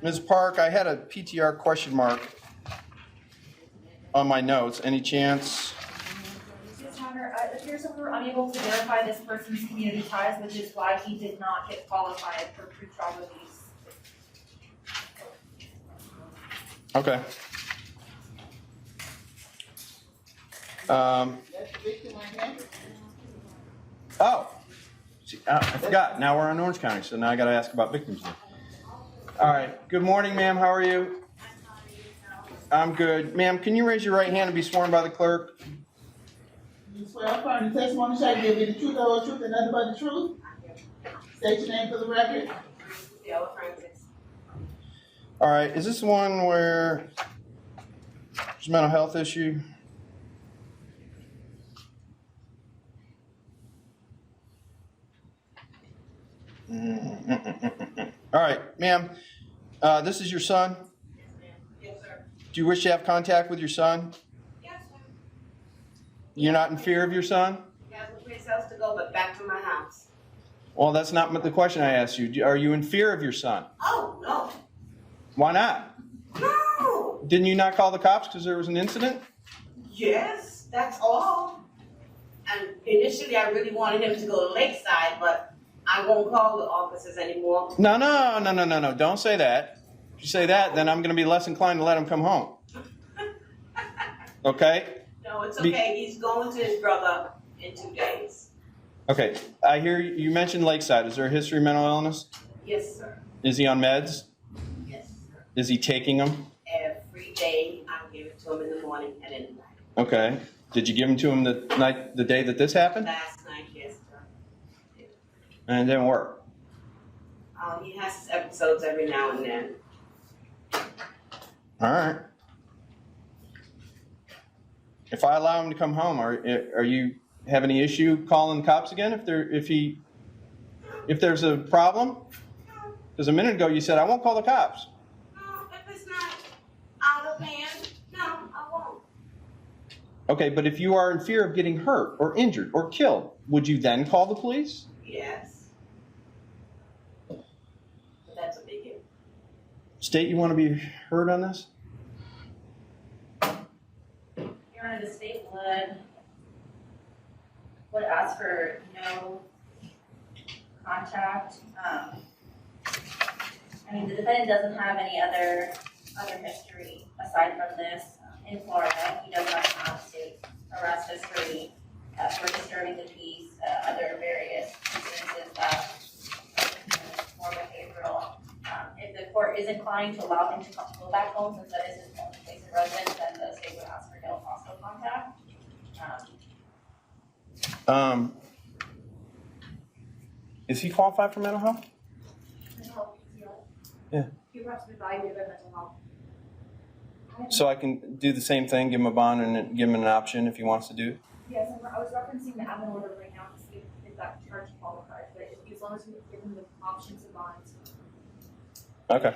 Ms. Park, I had a PTR question mark on my notes. Any chance? Ms. Hunter, it appears that we were unable to verify this person's community ties, which is why he did not get qualified for pretrial release. Okay. Oh, see, I forgot. Now we're in Orange County, so now I got to ask about victims. All right. Good morning, ma'am. How are you? I'm good. Ma'am, can you raise your right hand and be sworn by the clerk? You swear upon the testimony shall give you the truth, the whole truth, and nothing but the truth? State your name for the record. All right. Is this one where there's a mental health issue? All right, ma'am. This is your son? Yes, sir. Do you wish to have contact with your son? Yes, sir. You're not in fear of your son? He has a place else to go, but back to my house. Well, that's not the question I asked you. Are you in fear of your son? Oh, no. Why not? No. Didn't you not call the cops because there was an incident? Yes, that's all. And initially, I really wanted him to go to Lakeside, but I won't call the officers anymore. No. Don't say that. If you say that, then I'm going to be less inclined to let him come home. Okay? No, it's okay. He's going to his brother in 2 days. Okay. I hear you mentioned Lakeside. Is there a history of mental illness? Yes, sir. Is he on meds? Yes, sir. Is he taking them? Every day, I give it to him in the morning and in the night. Okay. Did you give them to him the day that this happened? Last night, yes, sir. And it didn't work. He has his episodes every now and then. All right. If I allow him to come home, are you have any issue calling the cops again if there's a problem? Because a minute ago you said I won't call the cops. No, if it's not out of hand, no, I won't. Okay, but if you are in fear of getting hurt or injured or killed, would you then call the police? Yes. But that's a big if. State, you want to be heard on this? Your Honor, the state would ask for no contact. I mean, the defendant doesn't have any other history aside from this. In Florida, he does not have state arrest history for disturbing the peace, other various incidences that more behavioral. If the court is inclined to allow him to go back home, since that is his only place of residence, then the state would ask for no hostile contact. Is he qualified for mental health? Mental health, Yeah. He would have to be evaluated by mental health. So I can do the same thing, give him a bond, and then give him an option if he wants to do it? Yes, I was referencing the admin order right now to see if that charge qualifies, but as long as we give him the options of bonds. Okay.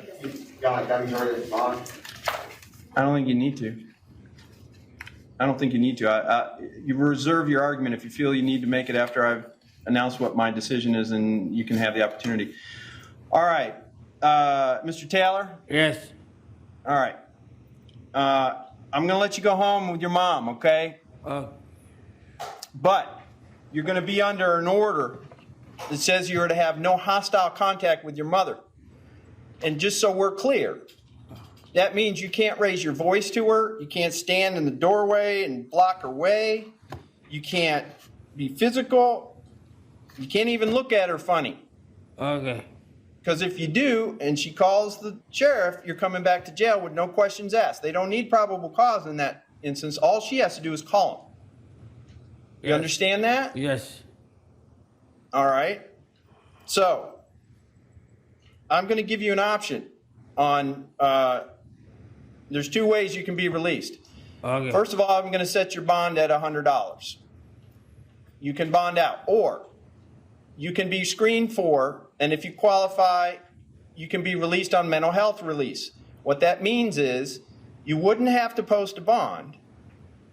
Got me heard at bond. I don't think you need to. You reserve your argument if you feel you need to make it after I've announced what my decision is, and you can have the opportunity. All right. Mr. Taylor? Yes. All right. I'm going to let you go home with your mom, okay? But you're going to be under an order that says you are to have no hostile contact with your mother. And just so we're clear, that means you can't raise your voice to her. You can't stand in the doorway and block her way. You can't be physical. You can't even look at her funny. Okay. Because if you do, and she calls the sheriff, you're coming back to jail with no questions asked. They don't need probable cause in that instance. All she has to do is call him. You understand that? Yes. All right. So, I'm going to give you an option on, there's 2 ways you can be released. Okay. First of all, I'm going to set your bond at $100. You can bond out. Or you can be screened for, and if you qualify, you can be released on mental health release. What that means is you wouldn't have to post a bond,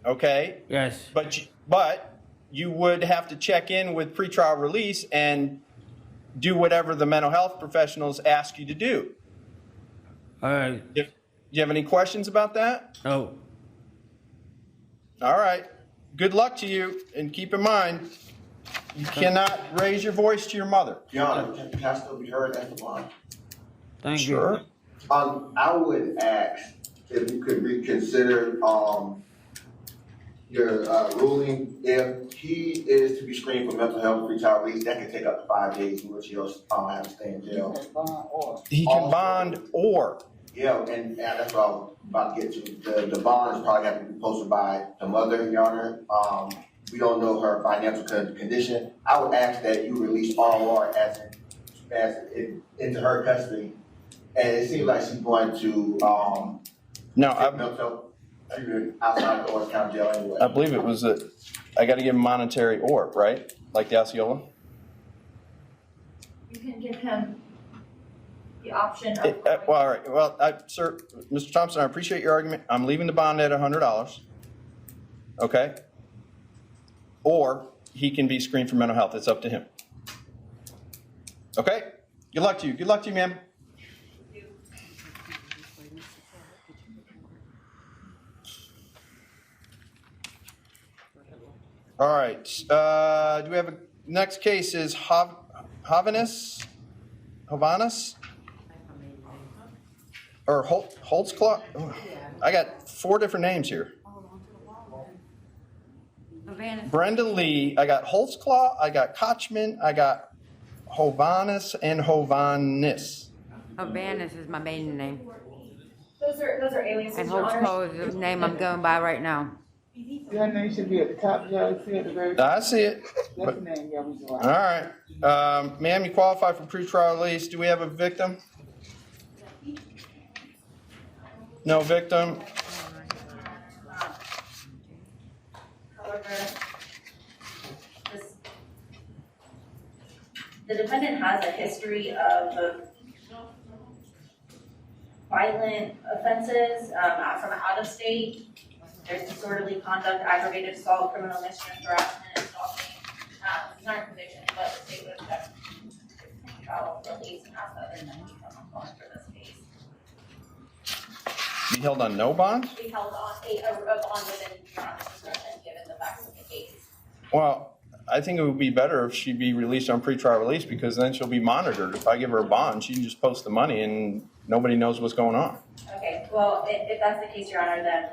okay? Yes. But you would have to check in with pretrial release and do whatever the mental health professionals ask you to do. All right. Do you have any questions about that? Oh, All right. Good luck to you, and keep in mind, you cannot raise your voice to your mother. Your Honor, can I still be heard at the bond? thank Sure. you. I would ask if you could reconsider, your, ruling. If he is to be screened for mental health pretrial release, that could take up to 5 days, in which he'll, have to stay in jail. He can bond or. Yeah, and that's what I was about to get to. The bond is probably have to be posted by the mother, Your Honor. We don't know her financial condition. I would ask that you release RR into her custody. And it seems like she's going to, No, take mental health treatment outside the Orange County Jail anyway. I believe it was I got to give him monetary or, right? Like the Osceola? You can give him the option of. Well, all right. Well, sir, Mr. Thompson, I appreciate your argument. I'm leaving the bond at $100. Okay? Or he can be screened for mental health. It's up to him. Okay? Good luck to you. Good luck to you, ma'am. All right. Do we have next case is Hovanes? Or Holtzclaw? I got 4 different names here. Brenda Lee. I got Holtzclaw. I got Kochman. I got Hovanes and Hovanes. Hovanes is my maiden name, Those are aliases, and Your Honor. Holtzclaw is the name I'm going by right now. Your name should be at the top, Judge, see at the very. I see it. That's the name, yeah, we All right. Ma'am, you qualify for pretrial release. Do we have a victim? No victim. However, the defendant has a history of violent offenses from out of state. There's disorderly conduct, aggravated assault, criminal mischief, harassment, and stalking. These aren't convictions, but the state would expect trial release and ask other than from bond for this case. Be held on no bond? We held on a bond within Your Honor's discretion, given the facts of the case. Well, I think it would be better if she be released on pretrial release because then she'll be monitored. If I give her a bond, she can just post the money and nobody knows what's going on. Okay, well, if that's the case, Your Honor, then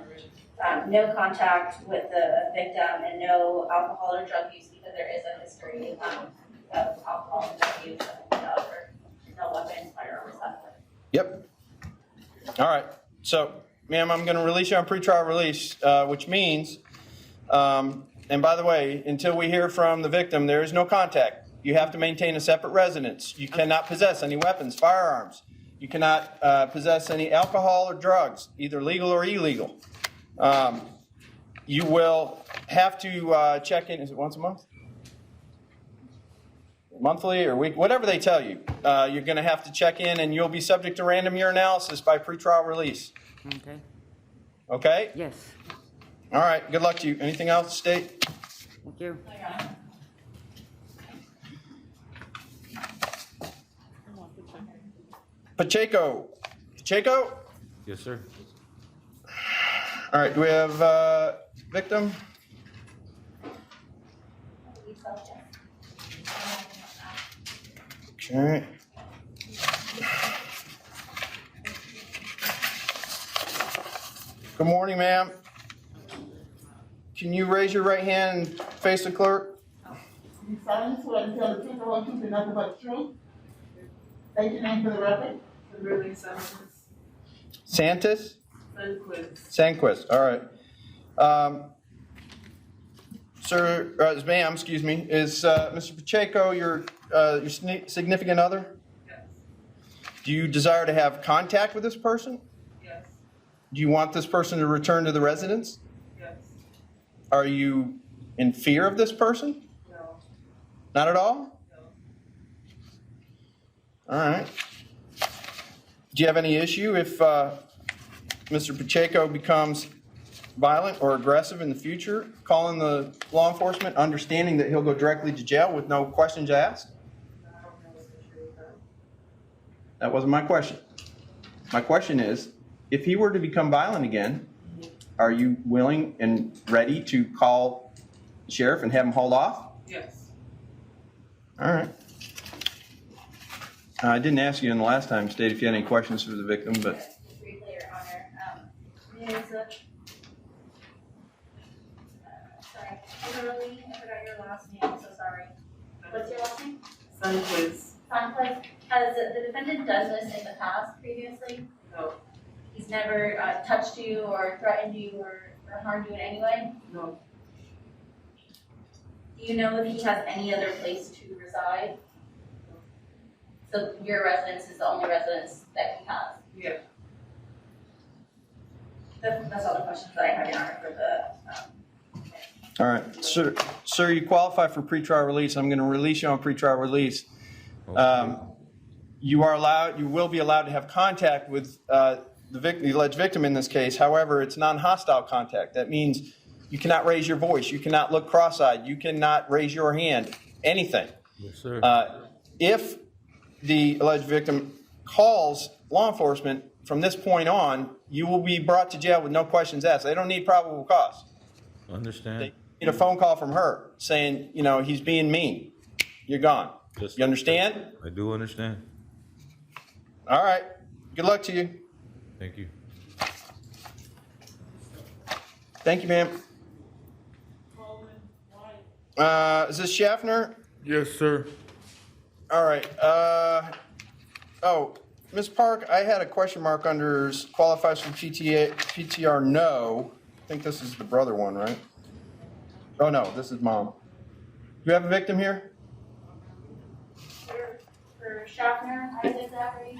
no contact with the victim and no alcohol or drug use because there is a history of alcohol and drug use and no weapons, firearms, that. Yep. All right. So, ma'am, I'm going to release you on pretrial release, which means, and by the way, until we hear from the victim, there is no contact. You have to maintain a separate residence. You cannot possess any weapons, firearms. You cannot possess any alcohol or drugs, either legal or illegal. You will have to check in. Is it once a month? Monthly or week, whatever they tell you. You're going to have to check in, and you'll be subject to random urinalysis by pretrial release. Okay. Okay? Yes. All right. Good luck to you. Anything else, State? Thank you. Pacheco. Pacheco? Yes, sir. All right. Do we have victim? Okay. Good morning, ma'am. Can you raise your right hand and face the clerk? You solemnly swear to tell the truth, the whole truth, and nothing but the truth? State your name for the record. Really, so Santis? Sunquist. Sanquist, all right. Sir, ma'am, excuse me, is Mr. Pacheco your significant other? Yes. Do you desire to have contact with this person? Yes. Do you want this person to return to the residence? Yes. Are you in fear of this person? No. Not at all? No. All right. Do you have any issue if Mr. Pacheco becomes violent or aggressive in the future, calling the law enforcement, understanding that he'll go directly to jail with no questions asked? I don't know what That wasn't my question. My question is, if he were to become violent again, are you willing and ready to call the sheriff and have him hauled off? Yes. All right. I didn't ask you in the last time, State, if you had any questions for the victim, but Just briefly, Your Honor, sorry, literally, I forgot your last name, I'm so sorry. What's your last name? Sunquiz. Conflict, has the defendant done this in the past previously? No. He's never touched you or threatened you or harmed you in any way? No. Do you know if he has any other place to reside? So your residence is the only residence that he has? Yeah. That's all the questions that I have, Your Honor, for the, all right. Sir, you qualify for pretrial release. I'm going to release you on pretrial release. You will be allowed to have contact with the alleged victim in this case. However, it's non-hostile contact. That means you cannot raise your voice. You cannot look cross-eyed. You cannot raise your hand. Anything. Yes, sir. If the alleged victim calls law enforcement from this point on, you will be brought to jail with no questions asked. They don't need probable cause. Understand? They need a phone call from her saying, he's being mean. You're gone. Yes, You understand? I do understand. All right. Good luck to you. Thank you. Thank you, ma'am. Is this Schaffner? Yes, sir. All right. Ms. Park, I had a question mark under qualifies for PTR no. I think this is the brother one, right? Oh, no, this is mom. Do you have a victim here? for Schaffner, Isaac Zachary.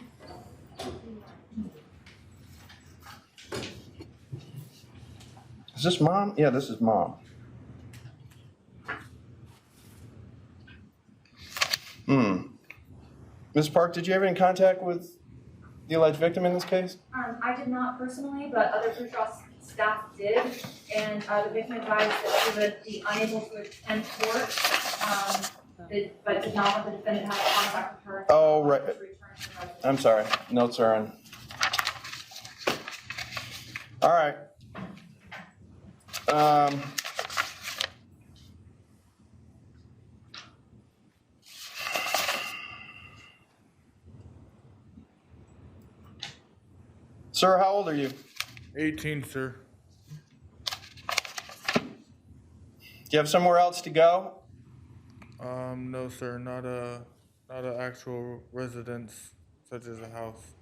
Is this mom? Yeah, this is mom. Ms. Park, did you have any contact with the alleged victim in this case? I did not personally, but other pretrial staff did, and the victim advised that she would be unable to attend court, but did not want the defendant to have contact with her. Oh, right. To return to the residence. I'm sorry. Notes are on. All right. Sir, how old are you? 18, sir. Do you have somewhere else to go? No, sir. Not a actual residence such as a house.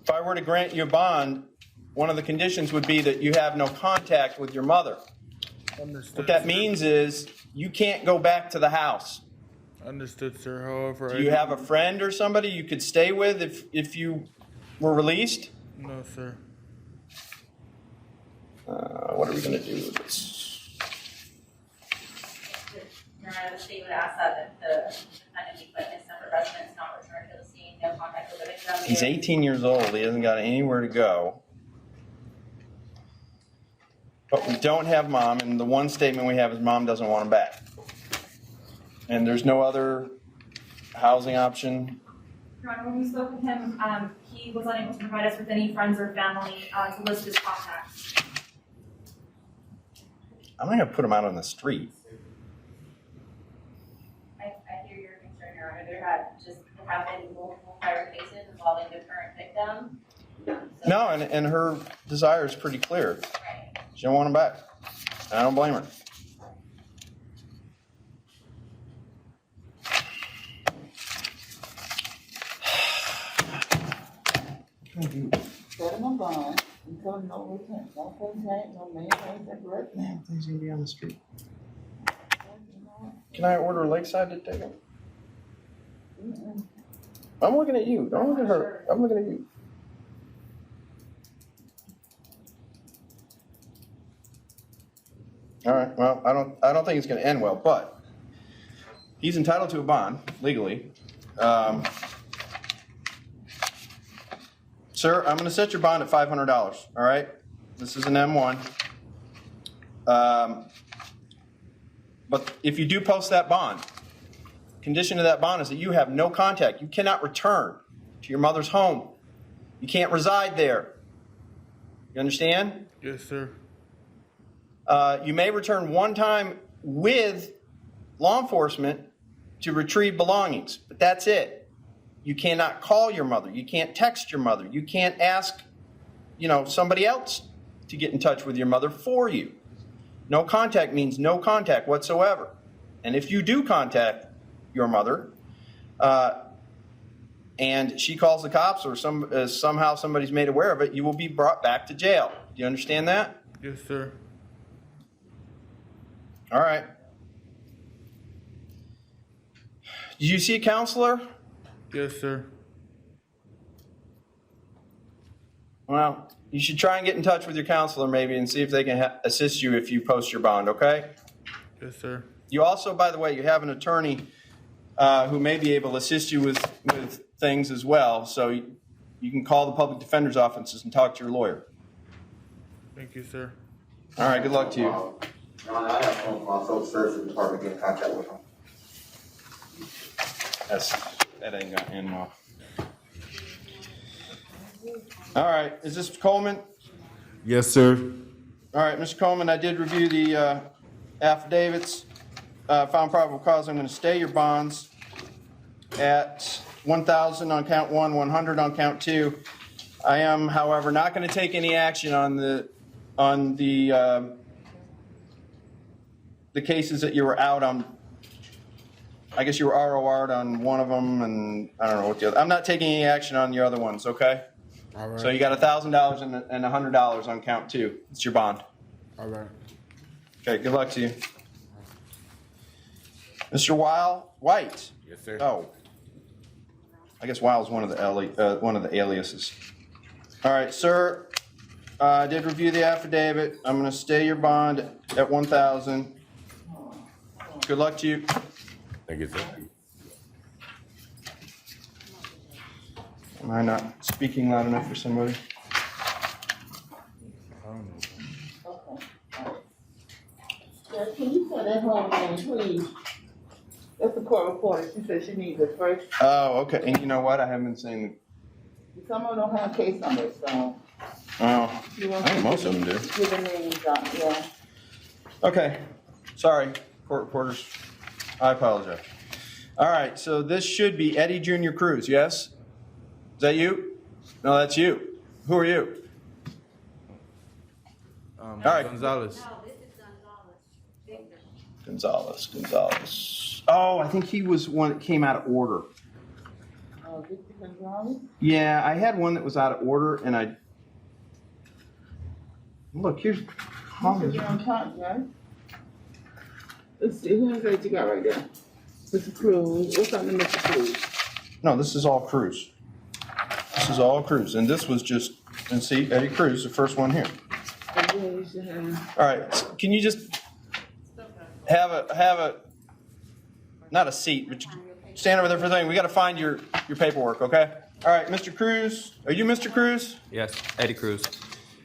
If I were to grant you a bond, one of the conditions would be that you have no contact with your mother. Understood. What that sir. means is you can't go back to the house. Understood, sir. However, Do you have a friend or somebody you could stay with if you were released? No, sir. What are we going to do with this? Your Honor, the state would ask that the defendant be put in a separate residence, not return to the scene, no contact with the victim. He's 18 years old. He hasn't got anywhere to go. But we don't have mom, and the one statement we have is mom doesn't want him back. And there's no other housing option. Your Honor, when we spoke with him, he was unable to provide us with any friends or family to list his contacts. I'm not going to put him out on the street. I hear your concern, Your Honor. There have been multiple prior cases involving the current victim. So- No, and her desire is pretty clear. Right. She don't want him back. And I don't blame her. Set him a bond, and tell him no return, no contact, no maintain separate. Man, he's going to be on the street. Can I order Lakeside to take him? I'm looking at you. Don't look at her. I'm looking at you. All right. Well, I don't think it's going to end well, but he's entitled to a bond legally. Sir, I'm going to set your bond at $500. All right. This is an M1. But if you do post that bond, condition of that bond is that you have no contact. You cannot return to your mother's home. You can't reside there. You understand? Yes, sir. You may return one time with law enforcement to retrieve belongings, but that's it. You cannot call your mother. You can't text your mother. You can't ask, somebody else to get in touch with your mother for you. No contact means no contact whatsoever. And if you do contact your mother, and she calls the cops or somehow somebody's made aware of it, you will be brought back to jail. Do you understand that? Yes, sir. All right. Did you see a counselor? Yes, sir. Well, you should try and get in touch with your counselor maybe and see if they can assist you if you post your bond, okay? Yes, sir. You also, by the way, you have an attorney who may be able to assist you with things as well. So you can call the public defender's offices and talk to your lawyer. Thank you, sir. All right, good luck to you. Your Honor, I have phone from my social services department to get in contact with him. That ain't got in well. All right, is this Coleman? Yes, sir. All right, Mr. Coleman, I did review the affidavits. Found probable cause. I'm going to stay your bonds at 1,000 on count 1, 100 on count 2. I am, however, not going to take any action on the cases that you were out on. I guess you were ROR'd on one of them, and I don't know what the other. I'm not taking any action on your other ones. Okay. All right. So you got $1,000 and $100 on count 2. It's your bond. All right. Okay. Good luck to you, Mr. White. Yes, sir. Oh, I guess Wile's one of the aliases. All right, sir. I did review the affidavit. I'm going to stay your bond at 1,000. Good luck to you. Thank you, sir. Am I not speaking loud enough for somebody? Judge, can you put that home name, please? That's the court reporter. She said she needs it first. Oh, okay. And you know what? I haven't been saying. Some of them don't have case numbers, so. Oh, You want I think to most of them do. Give the names out, yeah. Okay. Sorry, court reporters. I apologize. All right. So this should be Eddie Jr. Cruz. Yes. Is that you? No, that's you. Who are you? All right. Gonzalez. Gonzalez. Oh, I think he was one that came out of order. Oh, Victor Gonzalez? Yeah, I had one that was out of order, and look, here's. You're on top, right? Let's see, who is that you got right there? Mr. Cruz. What's up with Mr. Cruz? No, this is all Cruz. This is all Cruz, and this was just. And see, Eddie Cruz, the first one here. And then you should have. All right, can you just have a not a seat, but stand over there for a thing. We got to find your paperwork, okay? All right, Mr. Cruz. Are you Mr. Cruz? Yes, Eddie Cruz.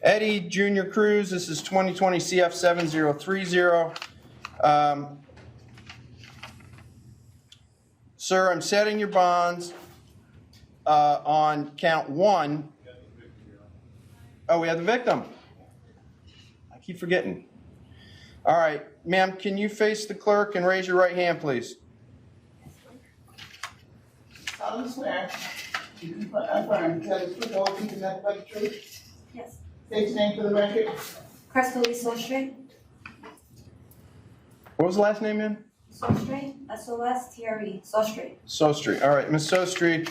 Eddie Jr. Cruz. This is 2020 CF 7030. Sir, I'm setting your bonds on count 1. Oh, we have the victim. I keep forgetting. All right, ma'am, can you face the clerk and raise your right hand, please? I swear. You can affirm, tell the truth, all things, and nothing but the truth. Yes. State your name for the record. Crystal Sostre. What was the last name, ma'am? Sostre. SOSTRE. Sostre. Sostry. All right, Ms. Sostry.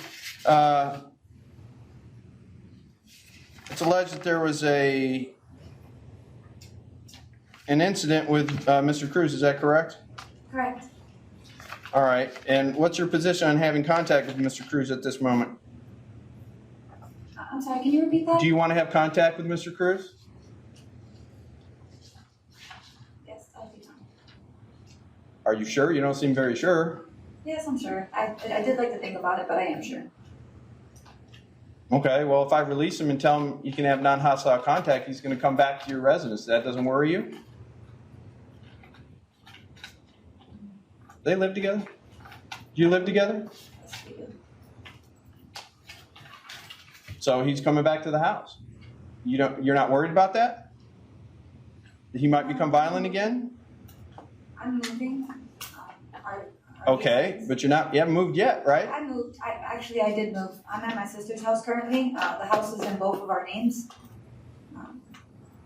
It's alleged that there was an incident with Mr. Cruz. Is that correct? Correct. All right. And what's your position on having contact with Mr. Cruz at this moment? I'm sorry, can you repeat that? Do you want to have contact with Mr. Cruz? Yes, I'll be fine. Are you sure? You don't seem very sure. Yes, I'm sure. I did like to think about it, but I am sure. Okay. Well, if I release him and tell him you can have non-hostile contact, he's going to come back to your residence. That doesn't worry you? They live together? Do you live together? So he's coming back to the house. You're not worried about that? He might become violent again? I'm moving. Okay, but you haven't moved yet, right? I moved. I did move. I'm at my sister's house currently. The house is in both of our names.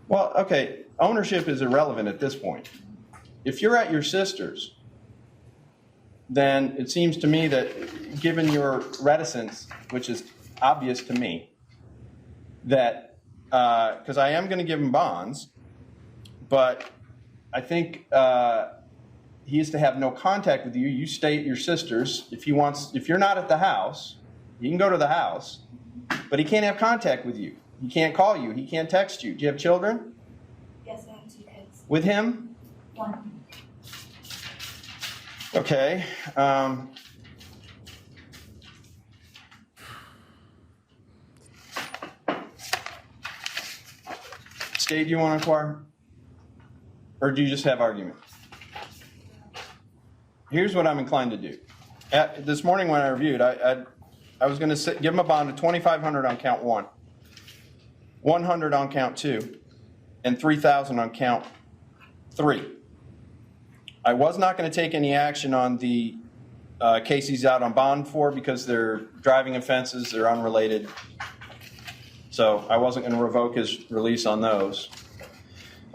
Well, okay, ownership is irrelevant at this point. If you're at your sister's, then it seems to me that given your reticence, which is obvious to me, that, because I am going to give him bonds, but I think he is to have no contact with you. You stay at your sister's. If you're not at the house, he can go to the house, but he can't have contact with you. He can't call you. He can't text you. Do you have children? Yes, I have 2 kids. With him? 1. Okay. State, do you want to inquire? Or do you just have argument? Here's what I'm inclined to do. This morning when I reviewed, I was going to give him a bond of $2,500 on count 1, $100 on count 2, and $3,000 on count 3. I was not going to take any action on the case he's out on bond for because they're driving offenses, they're unrelated. So I wasn't going to revoke his release on those.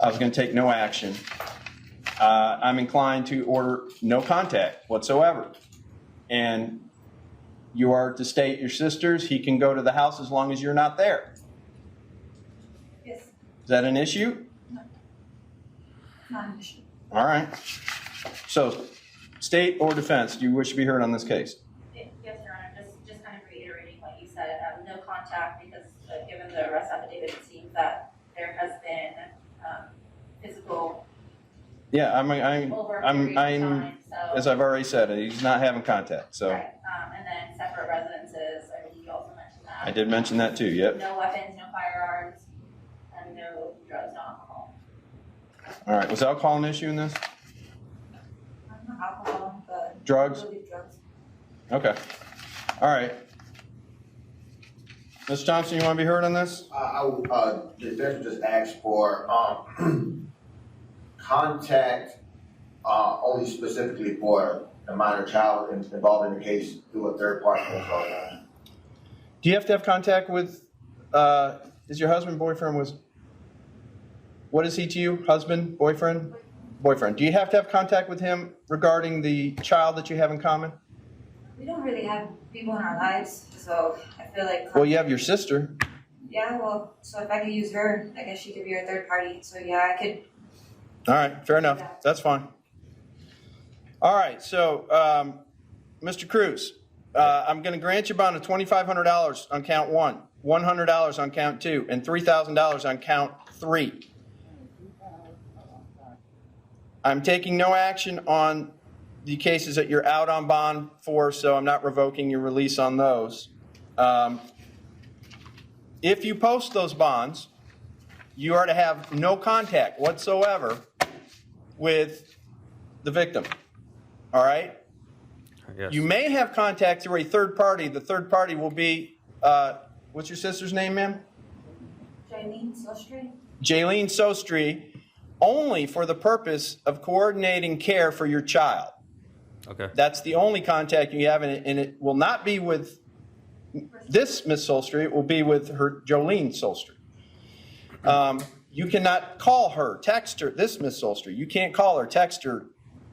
I was going to take no action. I'm inclined to order no contact whatsoever. And you are to stay at your sister's. He can go to the house as long as you're not there. Yes. Is that an issue? No. Not an issue. All right. So, state or defense, do you wish to be heard on this case? Yes, Your Honor, just kind of reiterating what you said, no contact because given the arrest affidavit, it seems that there has been physical Yeah, over a period of time, so. as I've already said, he's not having contact, so. Right, and then separate residences, I believe you also mentioned that. I did mention that too, yep. No weapons, no firearms, and no drugs, no alcohol. All right, was alcohol an issue in this? Not alcohol, but. Drugs? I believe drugs. Okay. All right. Ms. Thompson, you want to be heard on this? The defense just asked for, contact, only specifically for the minor child involved in the case through a third party. Do you have to have contact with, is your husband, boyfriend, what is he to you? Husband, boyfriend? Boyfriend. Do you have to have contact with him regarding the child that you have in common? We don't really have people in our lives, so I feel like. Well, you have your sister. Yeah, well, so if I could use her, I guess she could be our third party. So yeah, I could. All right, fair enough. That's fine. All right, so, Mr. Cruz, I'm going to grant you a bond of $2,500 on count 1, $100 on count 2, and $3,000 on count 3. I'm taking no action on the cases that you're out on bond for, so I'm not revoking your release on those. If you post those bonds, you are to have no contact whatsoever with the victim. All right? Yes. You may have contact through a third party. The third party will be, what's your sister's name, ma'am? Jaylene Sostry. Jaylene Sostry, only for the purpose of coordinating care for your child. Okay. That's the only contact you have, and it will not be with this Miss Sostry. It will be with her Jolene Sostry. You cannot call her, text her, this Miss Sostry. You can't call her, text her,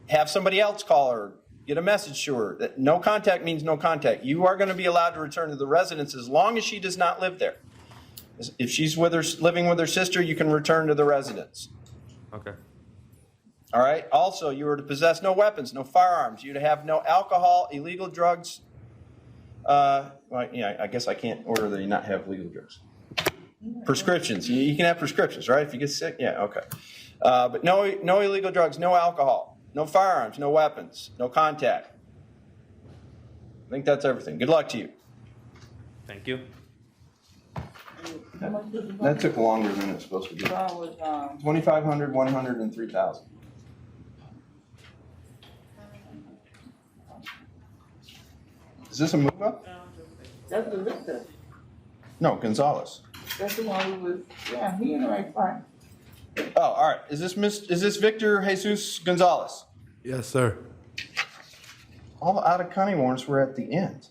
have somebody else call her, get a message to her. That no contact means no contact. You are going to be allowed to return to the residence as long as she does not live there. If she's living with her sister, you can return to the residence. Okay. All right. Also, you are to possess no weapons, no firearms. You are to have no alcohol, illegal drugs. Well, yeah, I guess I can't order that you not have legal drugs. Prescriptions. You can have prescriptions, right? If you get sick, yeah, okay. But no illegal drugs, no alcohol, no firearms, no weapons, no contact. I think that's everything. Good luck to you. Thank you. That took longer than it's supposed to be. Bond was, 2,500, 100, and 3,000. Is this a move up? That's the Victor. No, Gonzalez. That's the one who was, yeah, he in the right spot. Oh, all right. Is this Victor Jesus Gonzalez? Yes, sir. All the out of county warrants were at the end.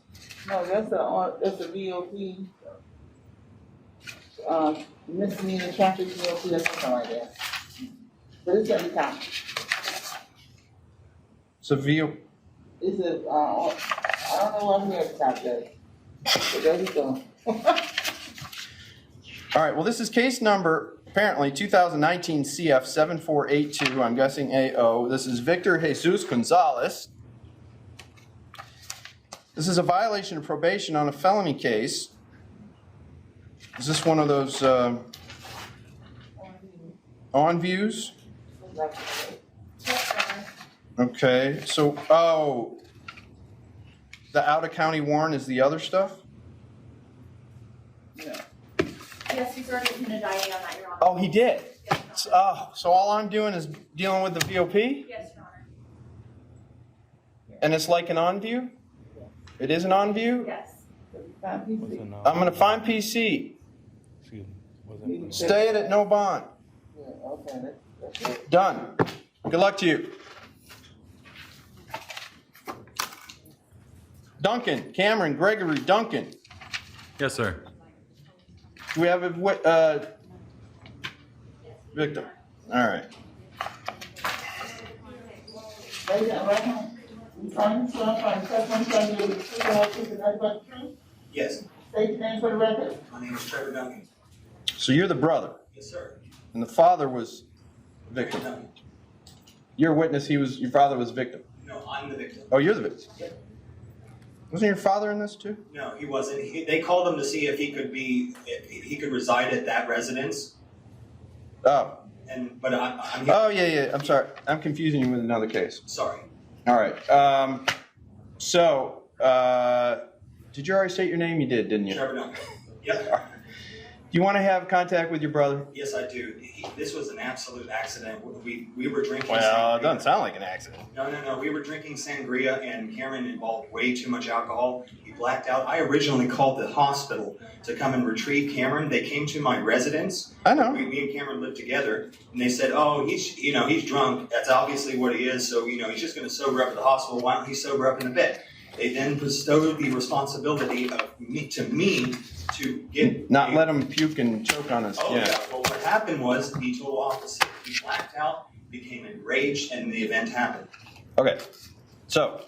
No, that's a VOP. Misdemeanor traffic VOP or something like that. But it's at the top. It's a VO. It's a, I don't know what here at the top does. But there we go. All right. Well, this is case number apparently 2019 CF 7482. I'm guessing AO. This is Victor Jesus Gonzalez. This is a violation of probation on a felony case. Is this one of those on views? Okay, so, oh, the out-of-county warrant is the other stuff? Yes, he's already been indicted on that, Your Honor. Oh, he did? Yes, Your Honor. So all I'm doing is dealing with the VOP? Yes, Your Honor. And it's like an on view? It is an on view? Yes. I'm gonna find PC. Stay it at no bond. Yeah, okay, that's it. Done. Good luck to you. Duncan, Cameron, Gregory, Duncan. Yes, sir. Do we have a victim? All right. Raise that right hand. You find yourself on the second time you will speak all truth and nothing but the truth? Yes, State your name for the record. my name is Trevor Duncan. So you're the brother, Yes, sir. and the father was victim. Duncan. You're a witness. Your father was victim. No, I'm the victim. Oh, you're the victim. Wasn't your father in this too? No, he wasn't. They called him to see if he could reside at that residence. Oh. But I'm here. Oh yeah. I'm sorry. I'm confusing you with another case. Sorry. All right. Did you already state your name? You did, didn't you? Trevor Duncan. Yep. Do you want to have contact with your brother? Yes, I do. This was an absolute accident. We were drinking. Well, sangria. it doesn't sound like an accident. No. We were drinking sangria, and Cameron involved way too much alcohol. He blacked out. I originally called the hospital to come and retrieve Cameron. They came to my residence. I know. Me and Cameron lived together, and they said, "Oh, he's drunk. That's obviously what he is. So he's just going to sober up at the hospital. Why don't he sober up in the bed?" They then bestowed the responsibility of me to get Not let him puke and choke on us. Oh yeah. Well, what happened was the total opposite. He blacked out, became enraged, and the event happened. Okay. So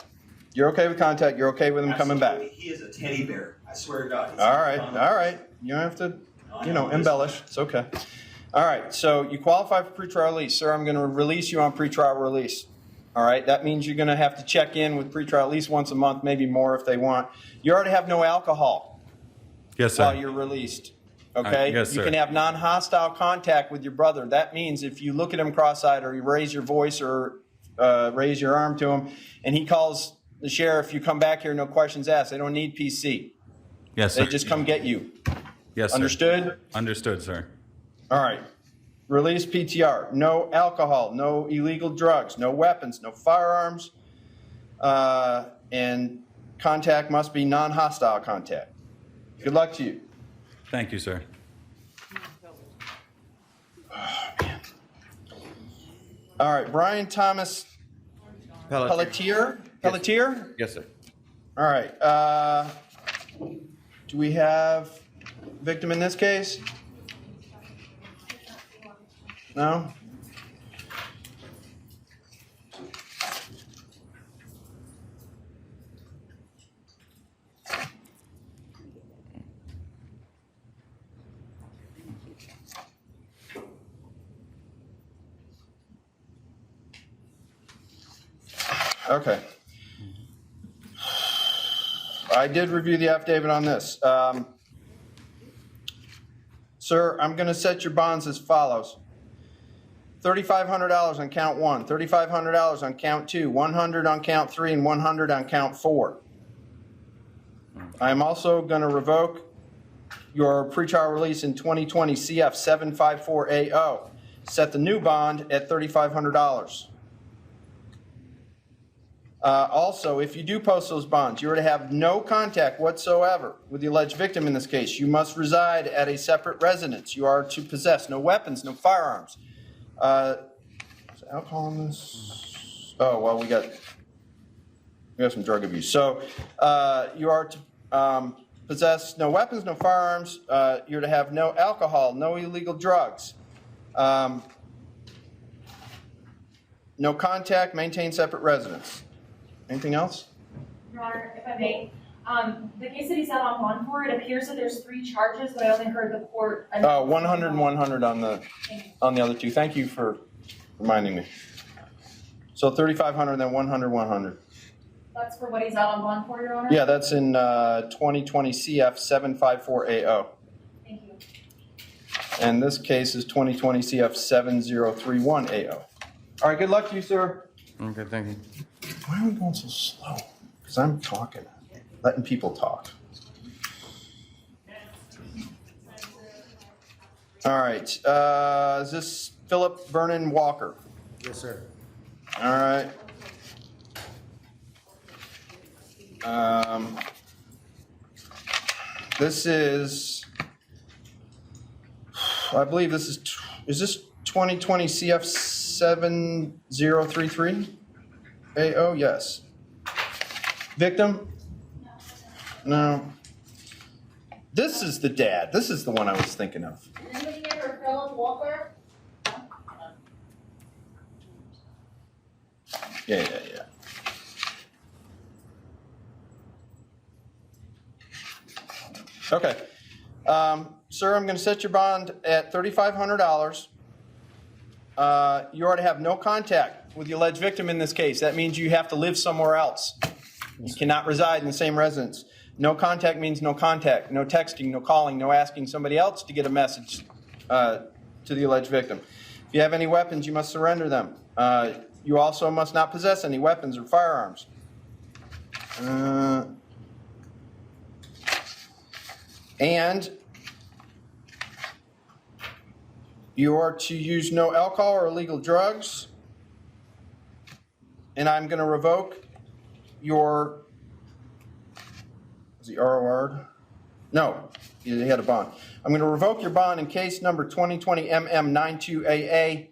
you're okay with contact. You're okay with him coming back. Absolutely. He is a teddy bear. I swear to God. All right. You don't have to, embellish. It's okay. All right. So you qualify for pretrial release, sir. I'm going to release you on pretrial release. All right. That means you're going to have to check in with pretrial at least once a month, maybe more if they want. You already have no alcohol. Yes, sir. While you're released. Okay? Yes, sir. You can have non-hostile contact with your brother. That means if you look at him cross-eyed or you raise your voice or raise your arm to him and he calls the sheriff, you come back here, no questions asked. They don't need PC. Yes, sir. They just come get you. Yes, sir. Understood? Understood, sir. All right. Release PTR. No alcohol, no illegal drugs, no weapons, no firearms, and contact must be non-hostile contact. Good luck to you. Thank you, sir. Oh, man. All right, Brian Thomas Pelletier? Yes, sir. All right. Do we have victim in this case? No? Okay. I did review the affidavit on this. Sir, I'm going to set your bonds as follows. $3,500 on count 1, $3,500 on count 2, $100 on count 3, and $100 on count 4. I'm also going to revoke your pretrial release in 2020 CF 754AO. Set the new bond at $3,500. Also, if you do post those bonds, you are to have no contact whatsoever with the alleged victim in this case. You must reside at a separate residence. You are to possess no weapons, no firearms. Is alcohol in this? Oh, well, we got some drug abuse. So you are to possess no weapons, no firearms. You're to have no alcohol, no illegal drugs. No contact, maintain separate residence. Anything else? Your Honor, if I may, the case that he's out on bond for, it appears that there's 3 charges, but I only heard the court. 100 and 100 on the other 2. Thank you for reminding me. So 3,500, then 100, 100. That's for what he's out on bond for, Your Honor? Yeah, that's in 2020 CF 754AO. Thank you. And this case is 2020 CF 7031AO. All right, good luck to you, sir. Okay, thank you. Why are we going so slow? Because I'm talking, letting people talk. All right, is this Philip Vernon Walker? Yes, sir. All right. This is, I believe this is this 2020 CF 7033? AO, yes. Victim? No. This is the dad. This is the one I was thinking of. Anybody here for Philip Walker? Yeah. Okay. Sir, I'm going to set your bond at $3,500. You are to have no contact with the alleged victim in this case. That means you have to live somewhere else. You cannot reside in the same residence. No contact means no contact. No texting, no calling, no asking somebody else to get a message to the alleged victim. If you have any weapons, you must surrender them. You also must not possess any weapons or firearms. And you are to use no alcohol or illegal drugs. And I'm going to revoke your, is the ROR? No, you had a bond. I'm going to revoke your bond in case number 2020 MM92AA.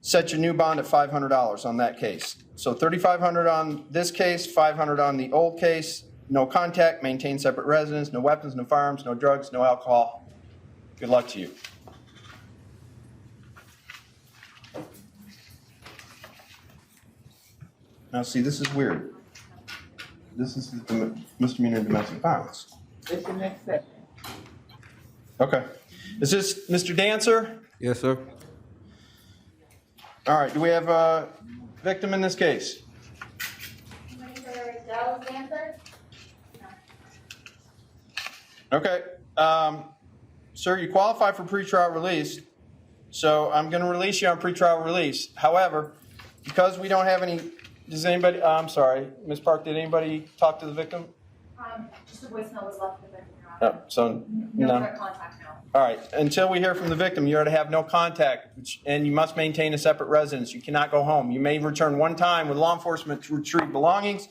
Set your new bond at $500 on that case. So $3,500 on this case, $500 on the old case. No contact, maintain separate residence, no weapons, no firearms, no drugs, no alcohol. Good luck to you. Now, see, this is weird. This is the misdemeanor domestic violence. It's the next section. Okay. Is this Mr. Dancer? Yes, sir. All right. Do we have a victim in this case? Anybody for Dallas Dancer? Okay. Sir, you qualify for pretrial release, so I'm going to release you on pretrial release. However, because we don't have any, does anybody, I'm sorry, Ms. Park, did anybody talk to the victim? Just a voicemail was left with the victim, Your Honor. No, so No no. direct contact, no. All right. Until we hear from the victim, you are to have no contact, and you must maintain a separate residence. You cannot go home. You may return one time with law enforcement to retrieve belongings.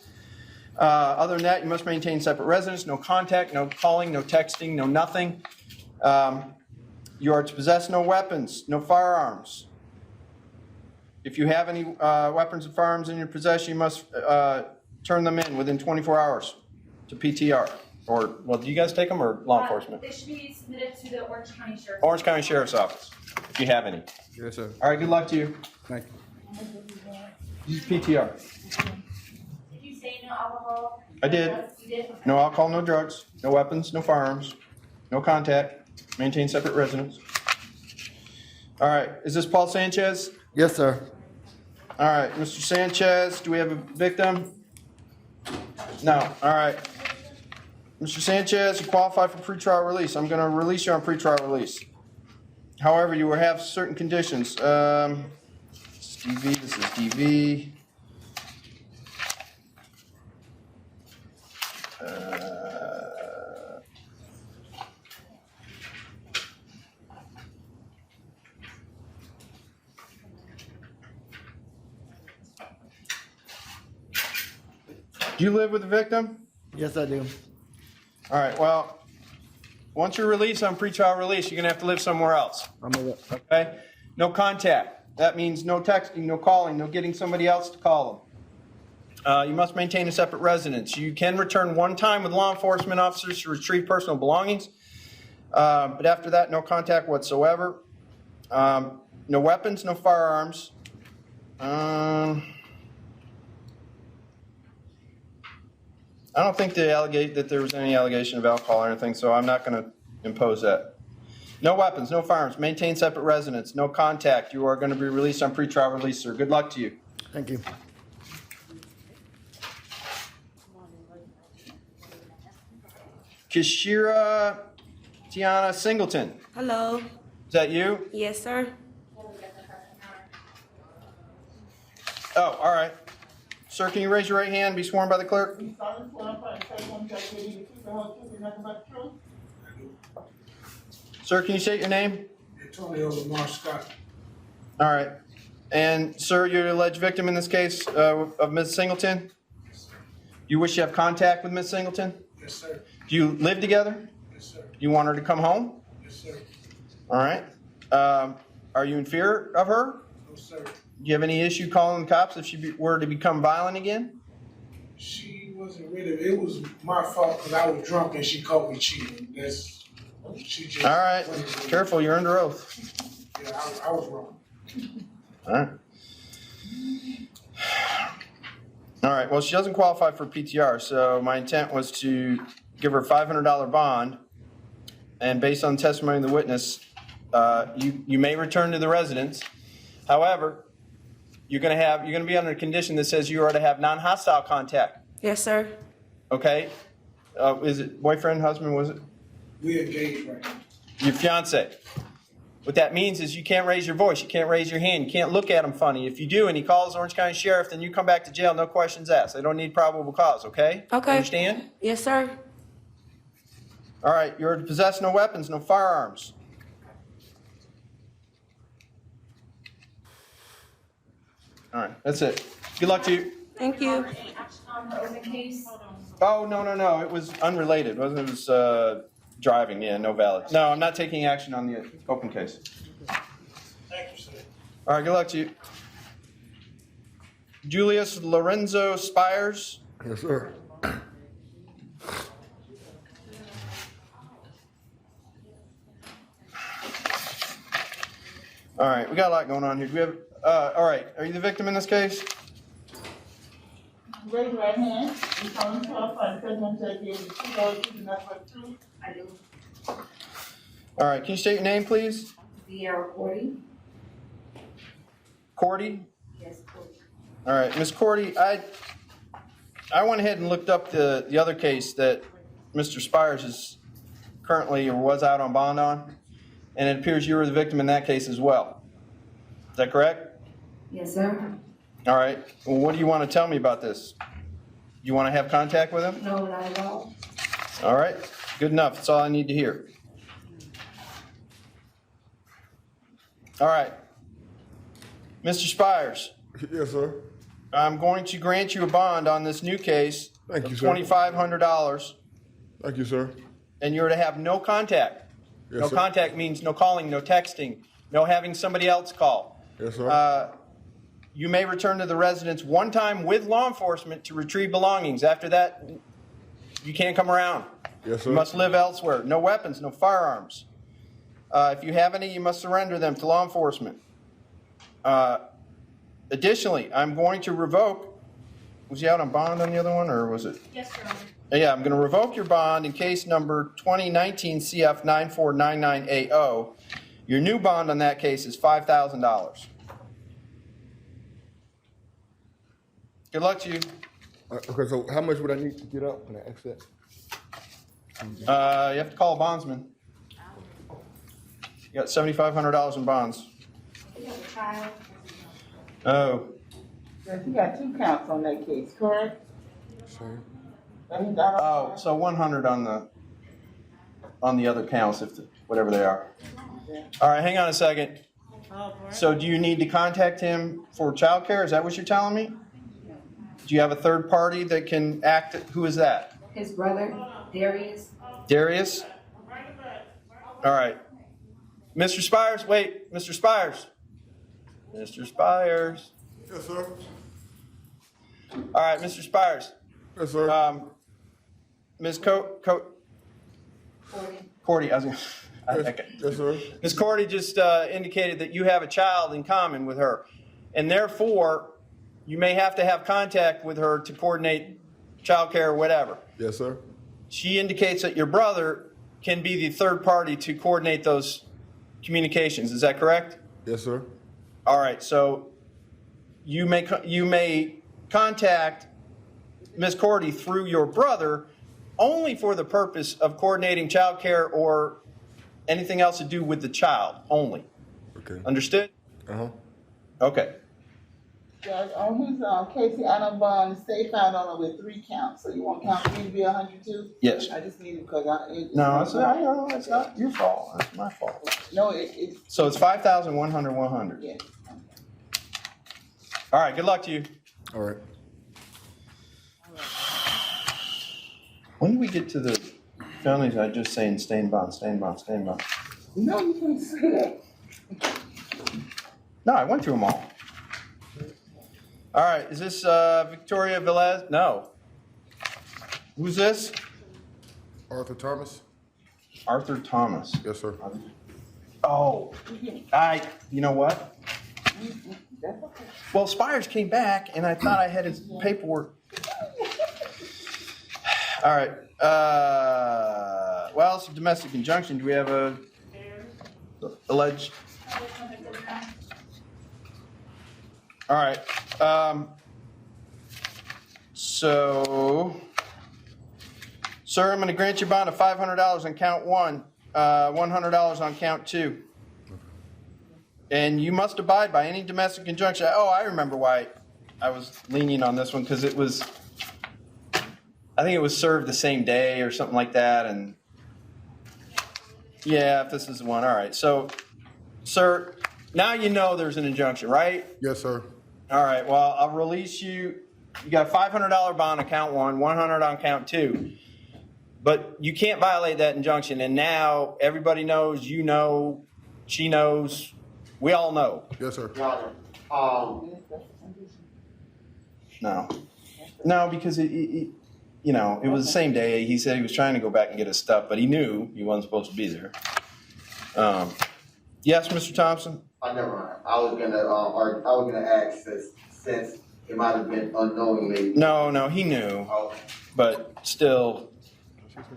Other than that, you must maintain separate residence, no contact, no calling, no texting, no nothing. You are to possess no weapons, no firearms. If you have any weapons and firearms in your possession, you must turn them in within 24 hours to PTR. Or, well, do you guys take them or law enforcement? They should be submitted to the Orange County Sheriff's. Orange County Sheriff's Office, if you have any. Yes, sir. All right, good luck to you. Thank you. Use PTR. Did you say no alcohol? I did. You did? Okay. No alcohol, no drugs, no weapons, no firearms, no contact, maintain separate residence. All right, is this Paul Sanchez? Yes, sir. All right, Mr. Sanchez, do we have a victim? No, all right. Mr. Sanchez, you qualify for pretrial release. I'm going to release you on pretrial release. However, you will have certain conditions. This is DV. Do you live with the victim? Yes, I do. All right, well, once you're released on pretrial release, you're gonna have to live somewhere else, I'm aware. okay? No contact. That means no texting, no calling, no getting somebody else to call them. You must maintain a separate residence. You can return one time with law enforcement officers to retrieve personal belongings, but after that, no contact whatsoever. No weapons, no firearms. I don't think that there was any allegation of alcohol or anything, so I'm not going to impose that. No weapons, no firearms, maintain separate residence, no contact. You are going to be released on pretrial release, sir. Good luck to you. Thank you. Kishira Tiana Singleton. Hello. Is that you? Yes, sir. Oh, all right. Sir, can you raise your right hand and be sworn by the clerk? Sir, can you state your name? Antonio Lamar Scott. All right. And sir, you're the alleged victim in this case of Ms. Singleton? You wish to have contact with Ms. Singleton? Yes, sir. Do you live together? Yes, sir. Do you want her to come home? Yes, sir. All right. Are you in fear of her? No, sir. Do you have any issue calling the cops if she were to become violent again? She wasn't really, it was my fault because I was drunk and she caught me cheating. She just. All right. Careful, you're under oath. Yeah, I was wrong. All right. All right. Well, she doesn't qualify for PTR, so my intent was to give her a $500 bond, and based on testimony of the witness, you may return to the residence. However, you're going to be under a condition that says you are to have non-hostile contact. Yes, sir. Okay. Is it boyfriend, husband? Was it We engaged right now. your fiance? What that means is you can't raise your voice, you can't raise your hand, you can't look at him funny. If you do and he calls Orange County Sheriff, then you come back to jail, no questions asked. They don't need probable cause, okay? Okay. Understand? Yes, sir. All right, you're to possess no weapons, no firearms. All right, that's it. Good luck to you. Thank you. Any action on the open case? Oh, no, it was unrelated, wasn't it? It was driving, yeah, no valid. No, I'm not taking action on the open case. Thank you, sir. All right, good luck to you. Julius Lorenzo Spires. Yes, sir. All right, we got a lot going on here. Do we have, all right, are you the victim in this case? Raise your right hand. You solemnly swear the testimony that you give the truth, all the truth, and nothing but the truth. I do. All right, can you state your name, please? Vieira Cordy. Cordy? Yes, Cordy. All right, Ms. Cordy, I went ahead and looked up the other case that Mr. Spires is currently or was out on bond on, and it appears you were the victim in that case as well. Is that correct? Yes, sir. All right, well, what do you want to tell me about this? You want to have contact with him? No, not at all. All right, good enough. That's all I need to hear. All right. Mr. Spires, Yes, sir. I'm going to grant you a bond on this new case Thank of you, sir. $2,500, Thank you, sir. and you're to have no contact. Yes, No sir. contact means no calling, no texting, no having somebody else call. Yes, sir. You may return to the residence one time with law enforcement to retrieve belongings. After that, you can't come around. Yes, sir. You must live elsewhere. No weapons, no firearms. If you have any, you must surrender them to law enforcement. Additionally, I'm going to revoke, was he out on bond on the other one, or was it? Yes, Your Honor. Yeah, I'm going to revoke your bond in case number 2019 CF 9499AO. Your new bond on that case is $5,000. Good luck to you. Okay, so how much would I need to get up? Can I ask that? You have to call a bondsman. You got $7,500 in bonds. You have a child. Oh, Yes, you got 2 counts on that case, correct? Sir. And he got oh, so 100 on the other counts, whatever they are. All right, hang on a second. So do you need to contact him for childcare? Is that what you're telling me? Do you have a third party that can act? Who is that? His brother, Darius. Darius? All right. Mr. Spires, wait, Mr. Spires. Mr. Spires. Yes, sir. All right, Mr. Spires. Yes, sir. Ms. Cordy, I was gonna, okay. Yes, sir. Ms. Cordy just indicated that you have a child in common with her, and therefore, you may have to have contact with her to coordinate childcare or whatever. Yes, sir. She indicates that your brother can be the third party to coordinate those communications. Is that correct? Yes, sir. All right, so you may contact Ms. Cordy through your brother only for the purpose of coordinating childcare or anything else to do with the child only. Okay. Understood? Uh-huh. Okay. Judge, on his Casey Adam bond, the state found on it with 3 counts, so you want count 3 to be 102? Yes. I just need it because No, it's not your fault. It's my fault. No, it's. So it's 5,100, 100. Yeah. All right, good luck to you. All right. When do we get to the felonies? I just saying stain bond, stain bond, stain bond. No, you can't say that. No, I went through them all. All right, is this Victoria Velez? No. Who's this? Arthur Thomas? Arthur Thomas. Yes, sir. Oh, you know what? Well, Spires came back, and I thought I had his paperwork. All right. Well, it's a domestic injunction. Do we have a alleged? All right. So, sir, I'm going to grant you a bond of $500 on count 1, $100 on count 2. And you must abide by any domestic injunction. Oh, I remember why I was leaning on this one, because it was, I think it was served the same day or something like that. And yeah, if this is the one. All right. So, sir, now you know there's an injunction, right? Yes, sir. All right. Well, I'll release you. You got a $500 bond on count 1, 100 on count 2. But you can't violate that injunction. And now everybody knows, you know, she knows, we all know. Yes, sir. Your Honor, No, because it was the same day. He said he was trying to go back and get his stuff, but he knew he wasn't supposed to be there. Yes, Mr. Thompson? never mind. I was gonna ask since it might have been unknowingly. No, he knew, Oh, but still,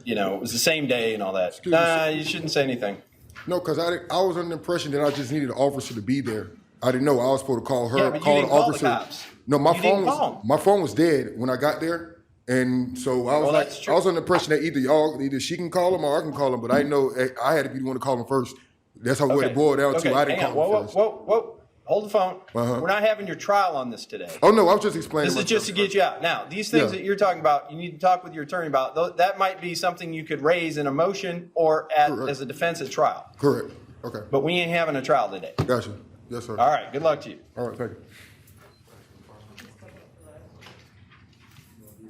it was the same day and all that. Excuse me, sir. You shouldn't say anything. No, because I was under the impression that I just needed an officer to be there. I didn't know. I was supposed to call her, Yeah, but you call didn't the call the officer. cops. No, my You didn't call phone them. my phone was dead when I got there. And so I was that's true. I was under the impression that either she can call him or I can call him, but I didn't know I had to be the one to call him first. That's how what it boiled down to. I didn't hang on. call him first. Whoa. Hold the phone. Uh-huh. We're not having your trial on this today. Oh no, I was just explaining. This is just to get you out. Now, these things that you're talking about, you need to talk with your attorney about. That might be something you could raise in a motion or as a defense at trial. Correct. Okay. But we ain't having a trial today. Gotcha. Yes, sir. All right. Good luck to you. All right. Thank you.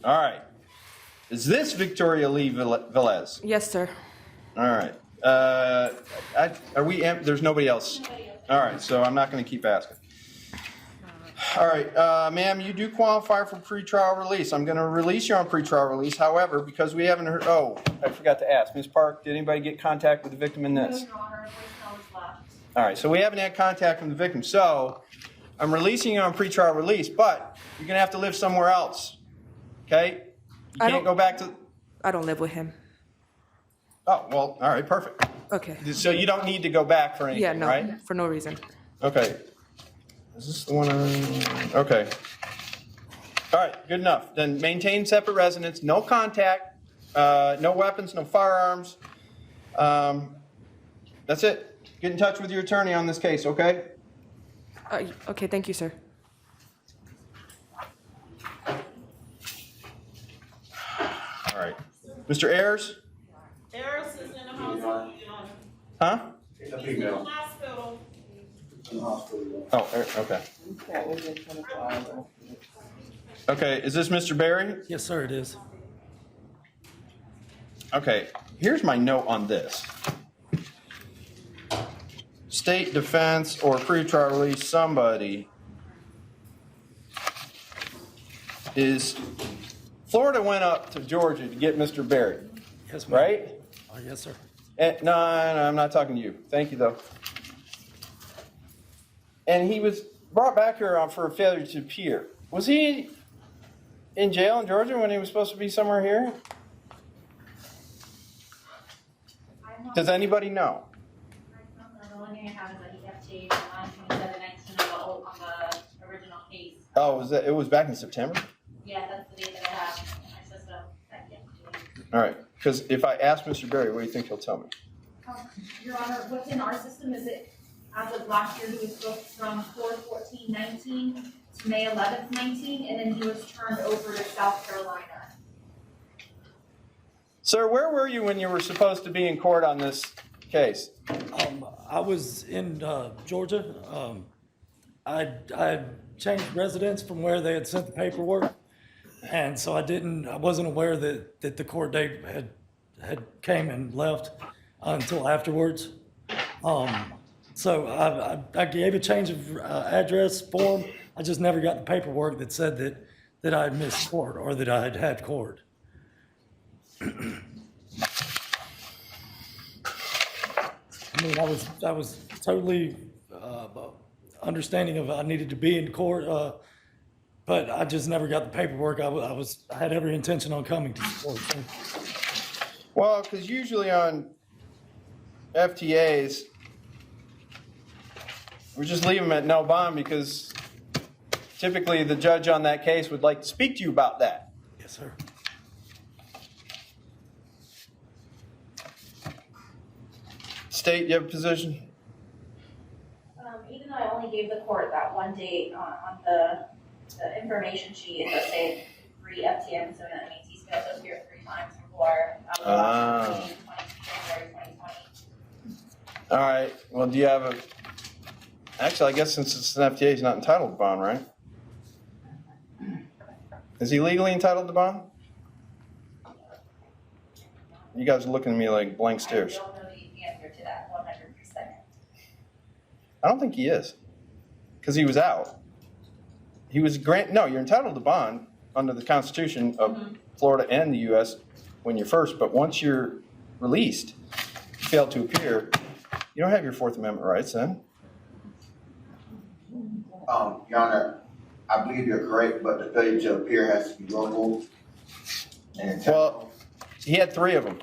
All right. Is this Victoria Lee Velez? Yes, sir. All right. Are we? There's nobody else. All right. So I'm not going to keep asking. All right, ma'am, you do qualify for pretrial release. I'm going to release you on pretrial release. However, because we haven't heard, I forgot to ask, Ms. Park, did anybody get contact with the victim in this? No, Your Honor, voicemail was left. All right, so we haven't had contact from the victim. So I'm releasing you on pretrial release, but you're going to have to live somewhere else. Okay? You can't go back to. I don't live with him. Oh, well, all right, perfect. Okay. So you don't need to go back for anything, Yeah, no, right? for no reason. Okay. Is this the one? Okay. All right, good enough. Then maintain separate residence, no contact, no weapons, no firearms. That's it. Get in touch with your attorney on this case, okay? Okay, thank you, sir. All right. Mr. Ayers? Ayers is in the hospital. Huh? It's a female. Hospital. Oh, okay. Okay, is this Mr. Berry? Yes, sir, it is. Okay, here's my note on this. State defense or pretrial release, somebody is, Florida went up to Georgia to get Mr. Berry, Yes, ma'am. right? Yes, sir. No, I'm not talking to you. Thank you, though. And he was brought back here for a failure to appear. Was he in jail in Georgia when he was supposed to be somewhere here? Does anybody know? The only thing I have is that he got changed on 27/19 on the original case. Oh, it was back in September? Yeah, that's the date that I have in my system. That gets All right, because if I ask Mr. Berry, what do you think he'll tell me? Your Honor, what's in our system is that as of last year, he was booked from 4/14/19 to May 11th/19, and then he was turned over to South Carolina. Sir, where were you when you were supposed to be in court on this case? I was in Georgia. I changed residence from where they had sent the paperwork, and so I wasn't aware that the court date had came and left until afterwards. So I gave a change of address form. I just never got the paperwork that said that I had missed court or that I had court. I mean, I was totally understanding of I needed to be in court, but I just never got the paperwork. I had every intention on coming to the court. So. Well, because usually on FTAs, we just leave them at no bond because typically the judge on that case would like to speak to you about that. Yes, sir. State, you have a position? Even though I only gave the court that one date on the information sheet, it does say 3 FTM, so that means he's been up here 3 times before. January 2020. All right. Well, do you have a... Actually, I guess since it's an FTA, he's not entitled to bond, right? Is he legally entitled to bond? You guys are looking at me like blank stares. I don't know the answer to that 100%. I don't think he is, because he was out. He was no, you're entitled to bond under the Constitution of Florida and the U.S. when you're first, but once you're released, you fail to appear, you don't have your Fourth Amendment rights then. Your Honor, I believe you're correct, but the failure to appear has to be local. And Well, he had 3 of them.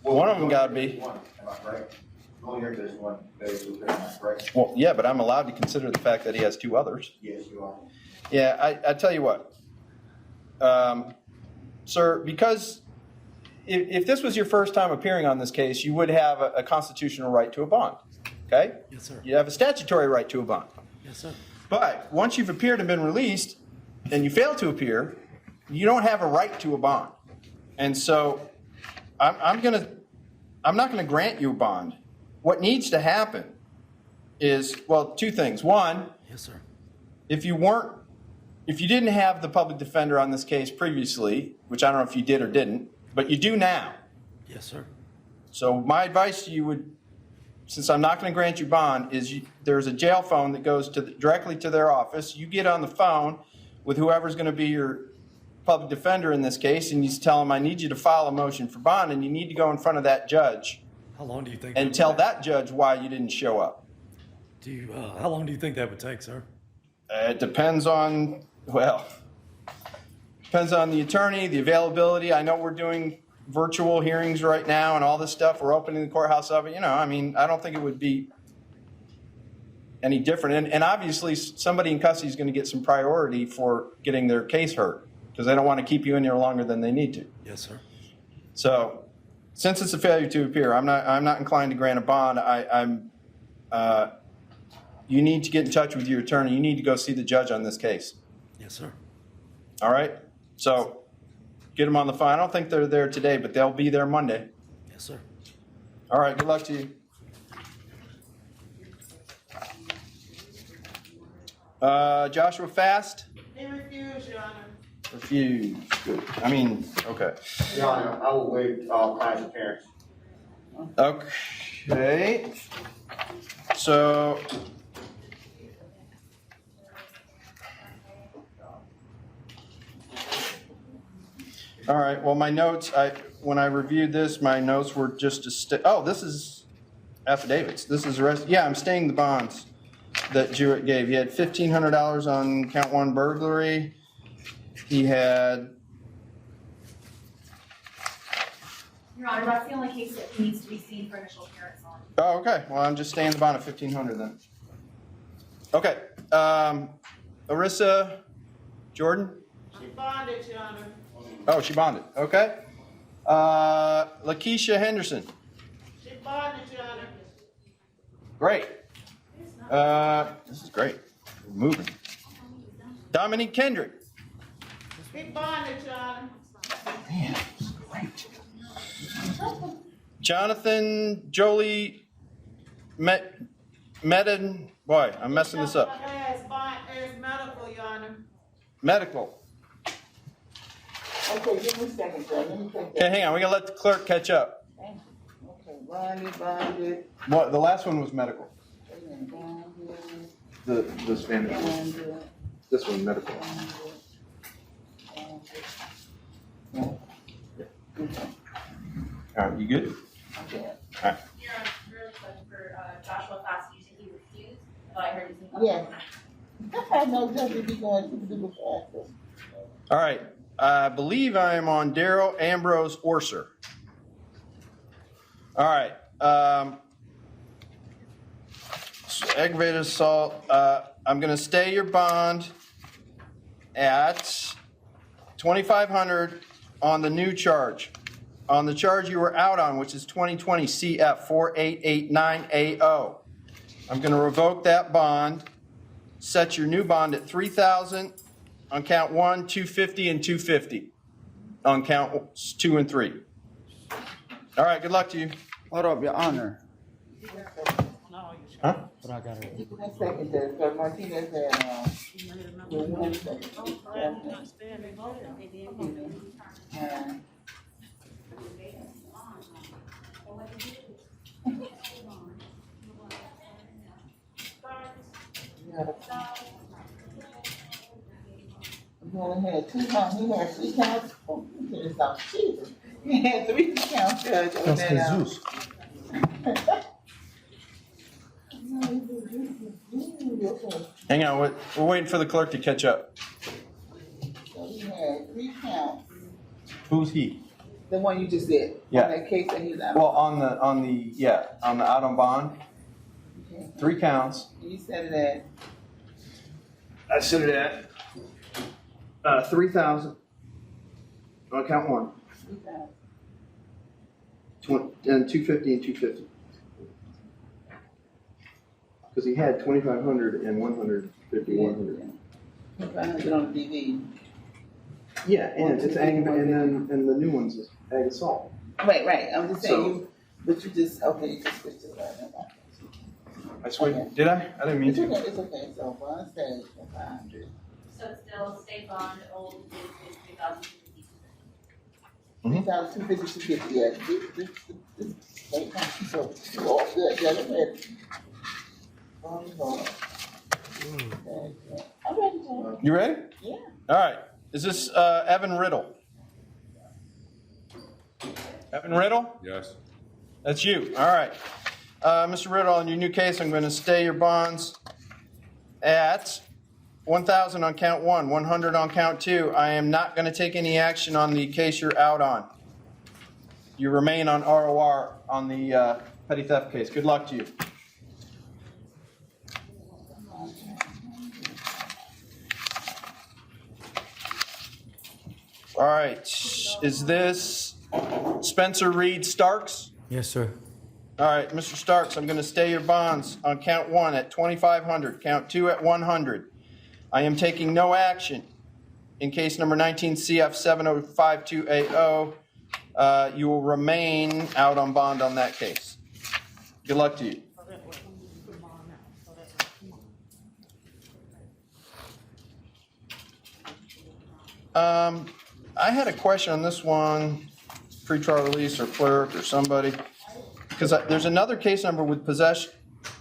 One of them got to be. One, am I correct? Only here there's one failure to appear, am I correct? Well, yeah, but I'm allowed to consider the fact that he has 2 others. Yes, you are. Yeah, I tell you what, sir, because if this was your first time appearing on this case, you would have a constitutional right to a bond, okay? Yes, sir. You have a statutory right to a bond. Yes, sir. But once you've appeared and been released, and you fail to appear, you don't have a right to a bond. And so I'm not gonna grant you a bond. What needs to happen is, well, 2 things. One, Yes, sir. if you didn't have the public defender on this case previously, which I don't know if you did or didn't, but you do now. Yes, sir. So my advice to you would, since I'm not going to grant you bond, is there's a jail phone that goes directly to their office. You get on the phone with whoever's going to be your public defender in this case, and you tell them, I need you to file a motion for bond, and you need to go in front of that judge How long do you think? and tell that judge why you didn't show up. How long do you think that would take, sir? It depends on, depends on the attorney, the availability. I know we're doing virtual hearings right now and all this stuff. We're opening the courthouse up. I don't think it would be any different. And obviously, somebody in custody is going to get some priority for getting their case heard because they don't want to keep you in there longer than they need to. Yes, sir. So, since it's a failure to appear, I'm not inclined to grant a bond. You need to get in touch with your attorney. You need to go see the judge on this case. Yes, sir. All right? So get them on the phone. I don't think they're there today, but they'll be there Monday. Yes, sir. All right, good luck to you. Joshua Fast? He refused, Your Honor. refused. Good. I mean, okay. Your Honor, I will waive, client's appearance. Okay. So. All right, well, my notes, when I reviewed this, my notes were just to this is affidavits. This is the rest. Yeah, I'm staying the bonds that Jewett gave. He had $1,500 on count 1 burglary. He had, Your Honor, that's the only case that needs to be seen for initial appearance on. oh, okay, well, I'm just staying the bond at $1,500 then. Okay, Larissa Jordan? She bonded, Your Honor. Oh, she bonded, okay. Lakeisha Henderson, She bonded, Your Honor. great. This is great, we're moving. Dominique Kendrick. She bonded, Your Honor. Man, this is great. Jonathan Jolie Medin, boy, I'm messing this up. As medical, Your Honor. Medical. Okay, give me a second, sir. Let me take Okay, that. hang on, we gotta let the clerk catch up. Okay, bonded. What, the last one was medical. Bonded. The Spanish one. Bonded. This one, medical. All right, you good? Okay. Your Honor, real quick for Joshua Faust, you said he refused. I thought I heard his name. Yes. I know Judge be going to the before. All right, I believe I am on Daryl Ambrose Orser. All right, so aggravated assault, I'm gonna stay your bond at 2,500 on the new charge. On the charge you were out on, which is 2020 CF 4889AO. I'm gonna revoke that bond, set your new bond at 3,000 on count 1, 250, and 250 on count 2 and 3. All right, good luck to you. Hold up, Your Honor. Huh? But I got it. Give me a second, Judge, because Martinez had, give me 1 second. He only had 2 counts, he had 3 counts. Oh, he did stop cheating. He had 3 counts, Judge, on that. Hang on, we're waiting for the clerk to catch up. So he had 3 counts, Who's he? the one you just did. Yeah. On that case that he's out. Well, on the out on bond, Okay. 3 counts. You said it at, I set it at 3,000 on count 1, and 250 and 250. Because he had 2,500 and 150, 100. he found it on the DV. Yeah, and it's ag, and the new one's is ag assault. Right, I'm just saying So- you, but you just, okay, you just switched it right now. I swear, did I? I didn't mean It's to. okay, it's okay, so one stage for 500. So it's still state bond, old is 3,000. 3,250, 250, yeah. This, so, all good, yeah, I'm ready. I'm ready, Judge. You ready? Yeah. All right. Is this Evan Riddle? Evan Riddle? Yes. That's you. All right. Mr. Riddle, on your new case, I'm going to stay your bonds at 1,000 on count 1, 100 on count 2. I am not going to take any action on the case you're out on. You remain on ROR on the petty theft case. Good luck to you. All right. Is this Spencer Reed Starks? Yes, sir. All right, Mr. Starks, I'm going to stay your bonds on count 1 at 2,500, count 2 at 100. I am taking no action in case number 19 CF 705280. You will remain out on bond on that case. Good luck to you. I had a question on this one, pretrial release or clerk or somebody, because there's another case number with possession,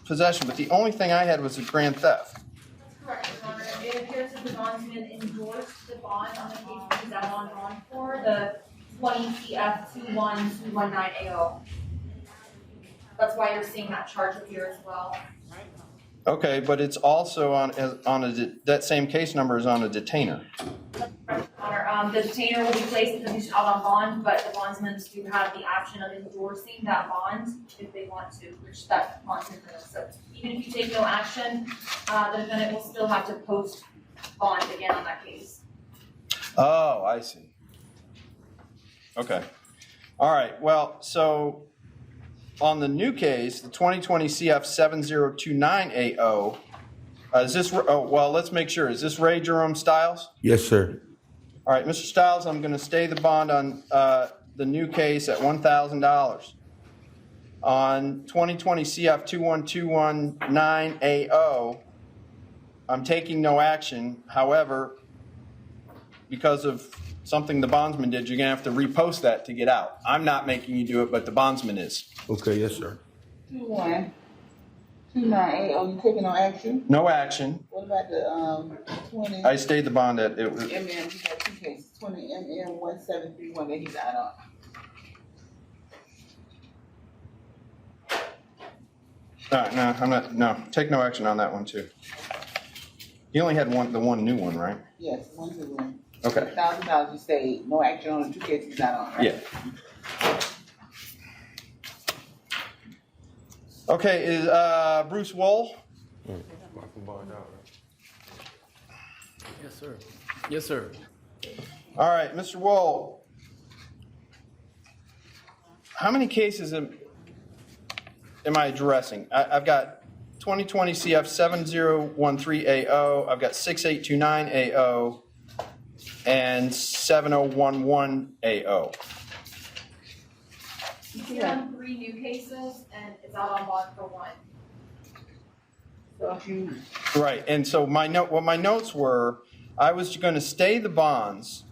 but the only thing I had was a grand theft. That's correct, Your Honor. It appears that the bondsman endorsed the bond on the case he's out on bond for, the 20 CF 21219 AO. That's why you're seeing that charge appear as well. Okay, but it's also that same case number is on a detainer. Your Honor, the detainer will be placed because he's out on bond, but the bondsmen do have the option of endorsing that bond if they want to, which that bondsman does. So even if you take no action, the defendant will still have to post bond again on that case. Oh, I see. Okay. All right, well, so on the new case, the 2020 CF 7029 AO, is this, well, let's make sure. Is this Ray Jerome Stiles? Yes, sir. All right, Mr. Stiles, I'm going to stay the bond on the new case at $1,000. On 2020 CF 21219 AO, I'm taking no action. However, because of something the bondsman did, you're going to have to repost that to get out. I'm not making you do it, but the bondsman is. Okay, yes, sir. 21298, oh, you taking no action? No action. What about the, 20? I stayed the bond at, it was, MM, you got two cases, 20 MM 1731 that he's out on. no, I'm not, no, take no action on that one too. You only had the one new one, right? Yes, one to one. Okay. $1,000 you say, no action on the two cases he's out on, right? Yeah. Okay, is Bruce Wool? Yes, sir. Yes, sir. All right, Mr. Wool. How many cases am I addressing? I've got 2020 CF 7013 AO, I've got 6829 AO, and 7011 AO. You're on 3 new cases and it's out on bond for 1. Right, and so what my notes were, I was going to stay the bonds.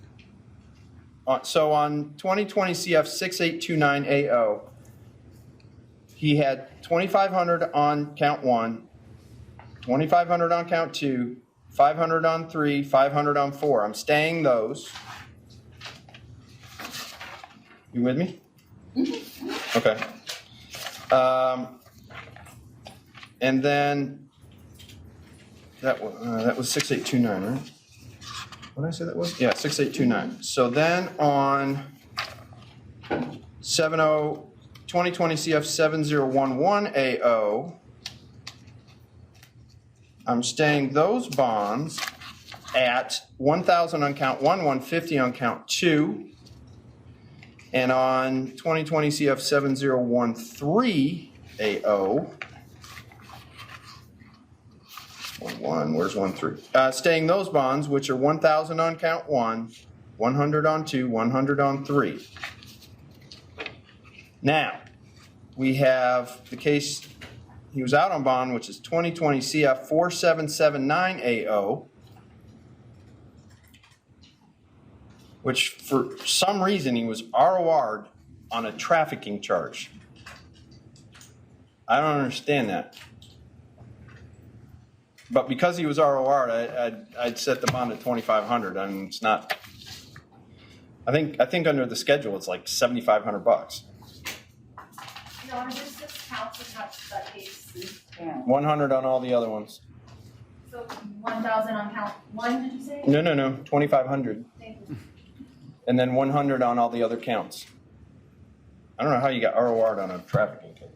So on 2020 CF 6829 AO, he had 2,500 on count 1, 2,500 on count 2, 500 on 3, 500 on 4. I'm staying those. You with me? Okay. And then that was 6829, right? What did I say that was? Yeah, 6829. So then on 2020 CF 7011 AO, I'm staying those bonds at 1,000 on count 1, 150 on count 2. And on 2020 CF 7013 AO, 1, where's 13? Staying those bonds, which are 1,000 on count 1, 100 on 2, 100 on 3. Now, we have the case he was out on bond, which is 2020 CF 4779 AO, which for some reason he was ROR'd on a trafficking charge. I don't understand that. But because he was ROR'd, I'd set the bond at 2,500. I mean, it's not. I think under the schedule it's like $7,500. Your Honor, there's 6 counts attached to that case. 100 on all the other ones. So 1,000 on count 1, did you say? No, 2,500. Thank you. And then 100 on all the other counts. I don't know how you got ROR'd on a trafficking case.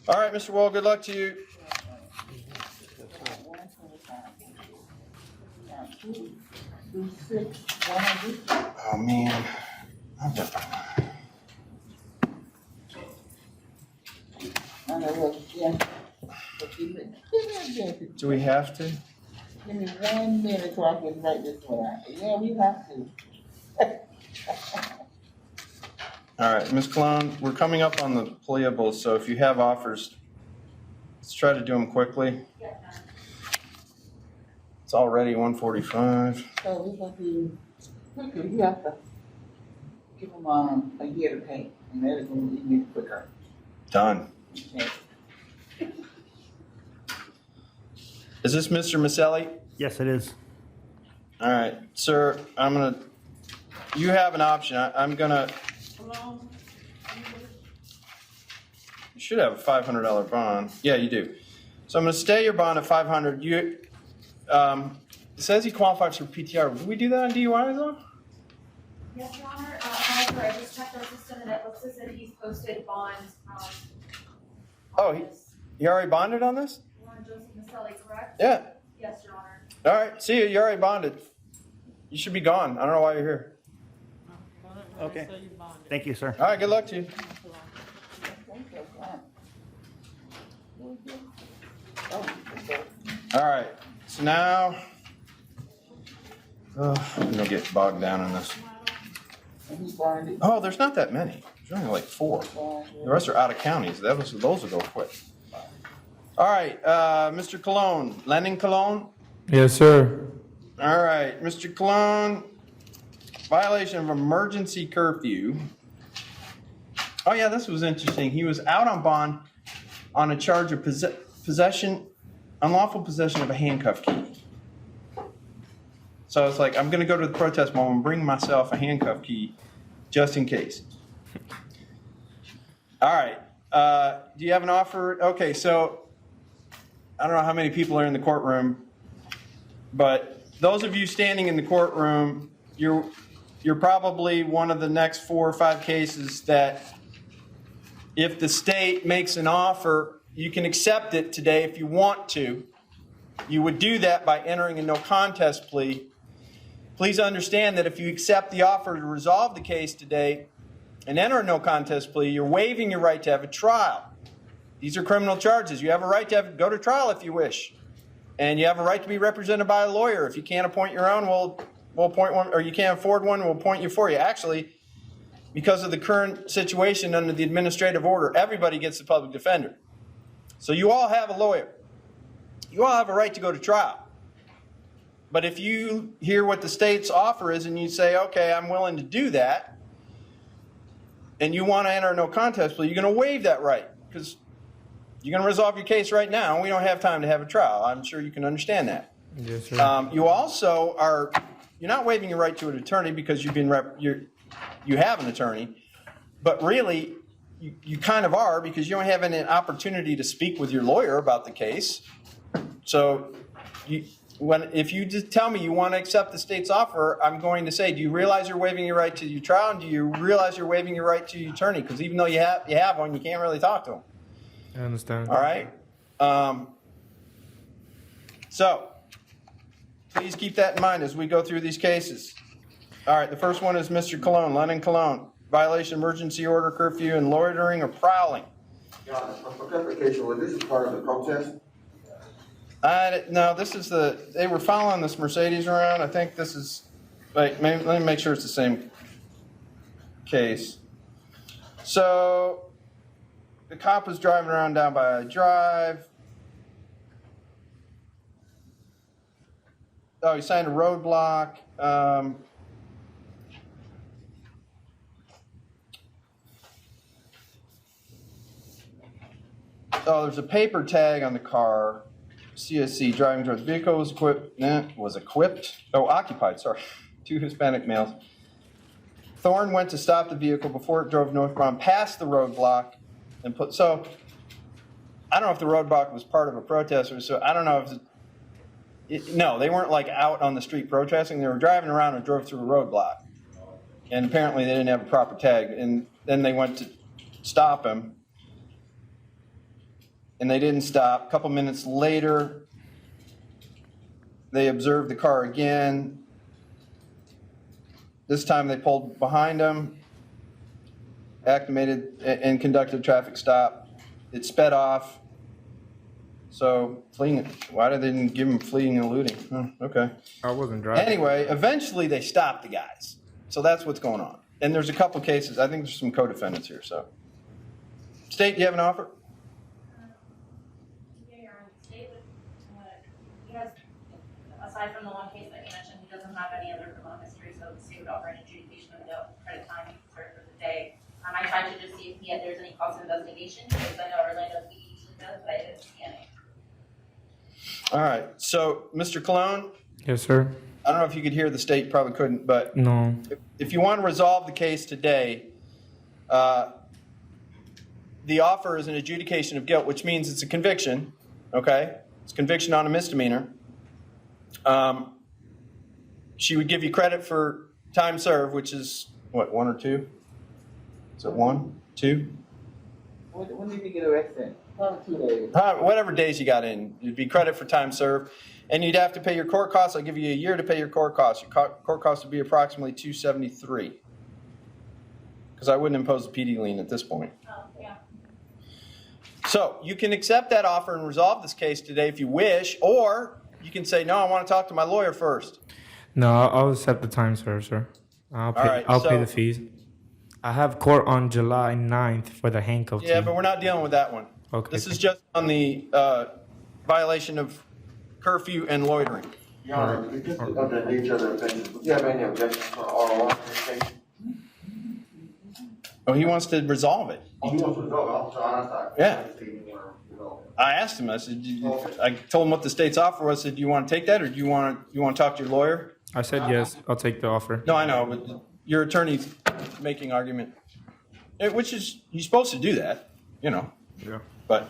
All right, Mr. Wall, good luck to you. Oh, man. Do we have to? Give me 1 minute so I can write this one out. Yeah, we have to. All right, Ms. Cologne, we're coming up on the pleables, so if you have offers, let's try to do them quickly. It's already 1:45. So we're gonna do, quickly, you have to give them, a year to pay, and that is gonna be quicker. Done. Okay. Is this Mr. Maselli? Yes, it is. All right, sir, you have an option. I'm gonna, you should have a $500 bond. Yeah, you do. So I'm gonna stay your bond at 500. It says he qualifies for PTR. Did we do that on DUI though? Yes, Your Honor, however, I just checked our system and it looks as if he's posted bonds, Oh, he already bonded on this? Warren Joseph Maselli, correct? Yeah. Yes, Your Honor. All right, see you. You already bonded. You should be gone. I don't know why you're here. Okay. Thank you, sir. All right, good luck to you. All right, so now, I'm gonna get bogged down in this. Oh, there's not that many. There's only like 4. The rest are out of counties. Those will go quick. All right, Mr. Cologne, Lennon Cologne? Yes, sir. All right, Mr. Cologne, violation of emergency curfew. Oh yeah, this was interesting. He was out on bond on a charge of unlawful possession of a handcuff key. So I was like, I'm gonna go to the protest mall and bring myself a handcuff key just in case. All right, do you have an offer? Okay, so I don't know how many people are in the courtroom, but those of you standing in the courtroom, you're probably one of the next 4 or 5 cases that if the state makes an offer, you can accept it today if you want to. You would do that by entering a no contest plea. Please understand that if you accept the offer to resolve the case today and enter a no contest plea, you're waiving your right to have a trial. These are criminal charges. You have a right to go to trial if you wish. And you have a right to be represented by a lawyer. If you can't appoint your own, we'll appoint one, or you can't afford one, we'll appoint you for you. Actually, because of the current situation under the administrative order, everybody gets a public defender. So you all have a lawyer. You all have a right to go to trial. But if you hear what the state's offer is and you say, okay, I'm willing to do that, and you want to enter a no contest plea, you're going to waive that right because you're going to resolve your case right now, and we don't have time to have a trial. I'm sure you can understand that. Yes, sir. You also you're not waiving your right to an attorney because you have an attorney, but really you kind of are because you don't have any opportunity to speak with your lawyer about the case. So if you just tell me you want to accept the state's offer, I'm going to say, do you realize you're waiving your right to your trial, and do you realize you're waiving your right to your attorney? Because even though you have one, you can't really talk to him. I understand. All right? So please keep that in mind as we go through these cases. All right, the first one is Mr. Cologne, Lennon Cologne. Violation of emergency order, curfew, and loitering or prowling. Your Honor, for clarification, was this part of the protest? No, this is they were following this Mercedes around. I think this is, let me make sure it's the same case. So the cop was driving around down by a drive. Oh, he signed a roadblock. Oh, there's a paper tag on the car. CSC driving towards the vehicle was equipped. Occupied, sorry. 2 Hispanic males. Thorne went to stop the vehicle before it drove northbound past the roadblock and so I don't know if the roadblock was part of a protest or so. I don't know if no, they weren't like out on the street protesting. They were driving around and drove through a roadblock. And apparently they didn't have a proper tag. And then they went to stop him. And they didn't stop. A couple minutes later, they observed the car again. This time they pulled behind him, activated and conducted a traffic stop. It sped off. So fleeing, why did they didn't give him fleeing and eluding? Oh, okay. I wasn't driving. Anyway, eventually they stopped the guys. So that's what's going on. And there's a couple cases. I think there's some co-defendants here. So, State, do you have an offer? aside from the one case that you mentioned, he doesn't have any other criminal history, so the state would offer an adjudication of guilt, credit time, served for the day. I tried to just see if there's any cause of investigation, because I know Orlando PD usually does, but I didn't see any. All right, so Mr. Cologne, Yes, sir. I don't know if you could hear the state, probably couldn't, but No. if you want to resolve the case today, the offer is an adjudication of guilt, which means it's a conviction, okay? It's conviction on a misdemeanor. She would give you credit for time served, which is, what, 1 or 2? Is it 1, 2? When did you get arrested? Probably 2 days. Whatever days you got in, it'd be credit for time served. And you'd have to pay your court costs. I'll give you a year to pay your court costs. Your court costs would be approximately $273. Because I wouldn't impose a PD lien at this point. Oh, yeah. So you can accept that offer and resolve this case today if you wish, or you can say, no, I want to talk to my lawyer first. No, I'll accept the time served, sir. I'll pay so- the fees. I have court on July 9th for the handcuff. Yeah, but we're not dealing with that one. Okay. This is just on the violation of curfew and loitering. Your Honor, because of the nature of the offenses, would you have any objections to oral argument in this case? Oh, he wants to resolve it. Oh, he wants to resolve it. So I'm sorry. Yeah. You know, I asked him. I said, I told him what the state's offer was. I said, do you want to take that, or do you want to talk to your lawyer? I said yes. I'll take the offer. No, I know, but your attorney's making argument, which is you're supposed to do that, you know. Yeah. But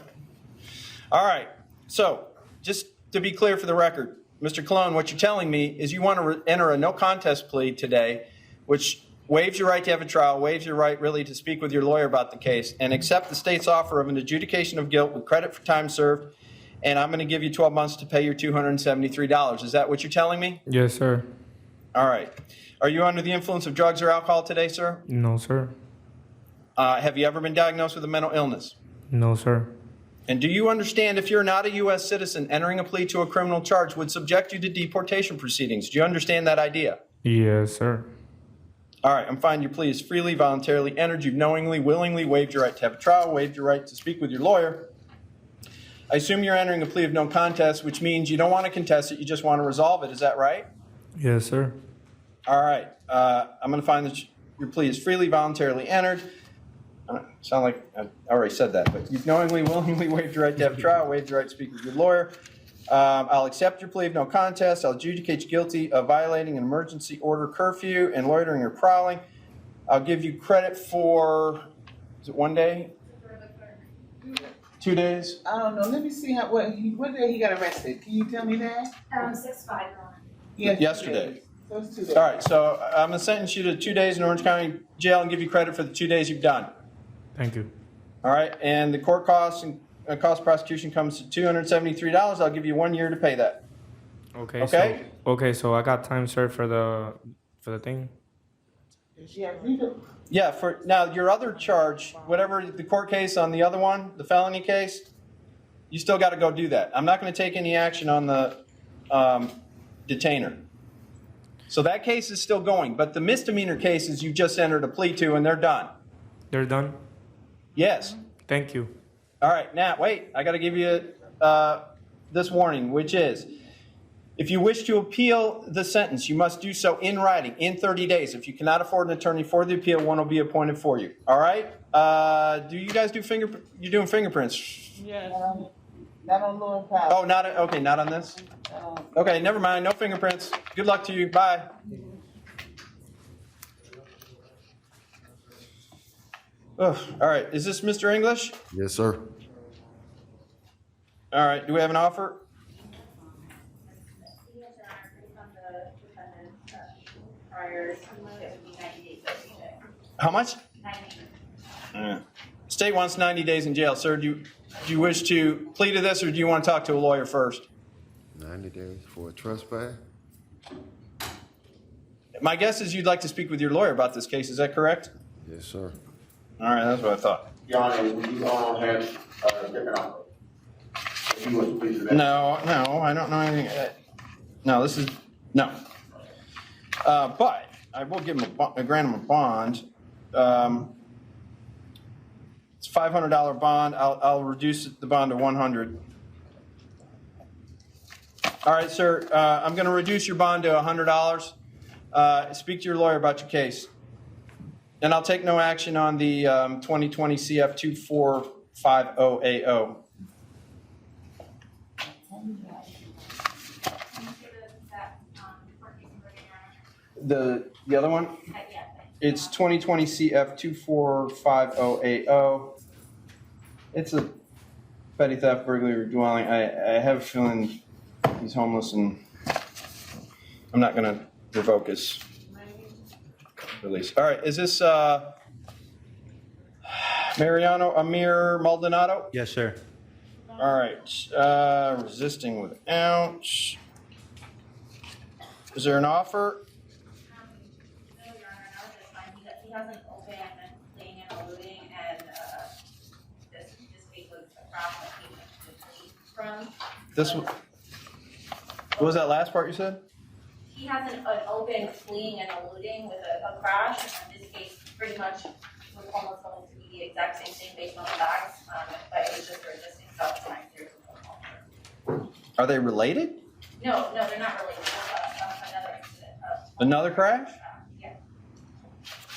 all right. So just to be clear for the record, Mr. Cologne, what you're telling me is you want to enter a no contest plea today, which waives your right to have a trial, waives your right really to speak with your lawyer about the case, and accept the state's offer of an adjudication of guilt with credit for time served, and I'm going to give you 12 months to pay your $273. Is that what you're telling me? Yes, sir. All right. Are you under the influence of drugs or alcohol today, sir? No, sir. Have you ever been diagnosed with a mental illness? No, sir. And do you understand if you're not a U.S. citizen, entering a plea to a criminal charge would subject you to deportation proceedings? Do you understand that idea? Yes, sir. All right, I'm fine. Your plea is freely, voluntarily entered. You've knowingly, willingly waived your right to have a trial, waived your right to speak with your lawyer. I assume you're entering a plea of no contest, which means you don't want to contest it, you just want to resolve it. Is that right? Yes, sir. All right. I'm going to find that your plea is freely, voluntarily entered. Sound like I already said that, but you've knowingly, willingly waived your right to have a trial, waived your right to speak with your lawyer. I'll accept your plea of no contest. I'll adjudicate you guilty of violating an emergency order curfew and loitering or prowling. I'll give you credit for, is it 1 day? 2 days? I don't know. Let me see what day he got arrested. Can you tell me that? 6-5. Yesterday. So it's 2 days. All right, so I'm going to sentence you to 2 days in Orange County Jail and give you credit for the 2 days you've done. Thank you. All right, and the court costs and cost of prosecution comes to $273. I'll give you 1 year to pay that. Okay. Okay? So I got time served for the thing. Yeah, for now your other charge, whatever the court case on the other one, the felony case, you still got to go do that. I'm not going to take any action on the detainer. So that case is still going, but the misdemeanor cases you just entered a plea to and they're done. They're done? Yes. Thank you. All right, now wait, I got to give you this warning, which is if you wish to appeal the sentence, you must do so in writing in 30 days. If you cannot afford an attorney for the appeal, one will be appointed for you. All right? Do you guys do you're doing fingerprints? Yes. Not on Lauren Powell. Oh, okay, not on this? Okay, never mind, no fingerprints. Good luck to you, bye. Ugh, all right, is this Mr. English? Yes, sir. All right, do we have an offer? Yes, Your Honor, based on the defendant's priors, it would be 90 days of CJ. How much? 90. State wants 90 days in jail. Sir, do you wish to plead to this, or do you want to talk to a lawyer first? 90 days for a trespass? My guess is you'd like to speak with your lawyer about this case. Is that correct? Yes, sir. All right, that's what I thought. Your Honor, would you have a different offer? If you was pleased with that? No, I don't know anything. No, this is, no. But I will give him grant him a bond. It's $500 bond. I'll reduce the bond to 100. All right, sir, I'm going to reduce your bond to $100. Speak to your lawyer about your case. And I'll take no action on the 2020 CF 2450AO. The other one? It's 2020 CF 2450AO. It's a petty theft, burglary, dwelling. I have a feeling he's homeless, and I'm not going to revoke his release. All right, is this Mariano Amir Maldonado? Yes, sir. All right, resisting without. Is there an offer? No, Your Honor, no, that's fine. He has an open fleeing and eluding, and this case was a crash that he went to flee from. This one. What was that last part you said? He has an open fleeing and eluding with a crash, and this case pretty much was almost going to be the exact same thing based on the facts, but it was just resisting self-defense. There's no offer. Are they related? No, they're not related. Another incident. Another crash? Yeah.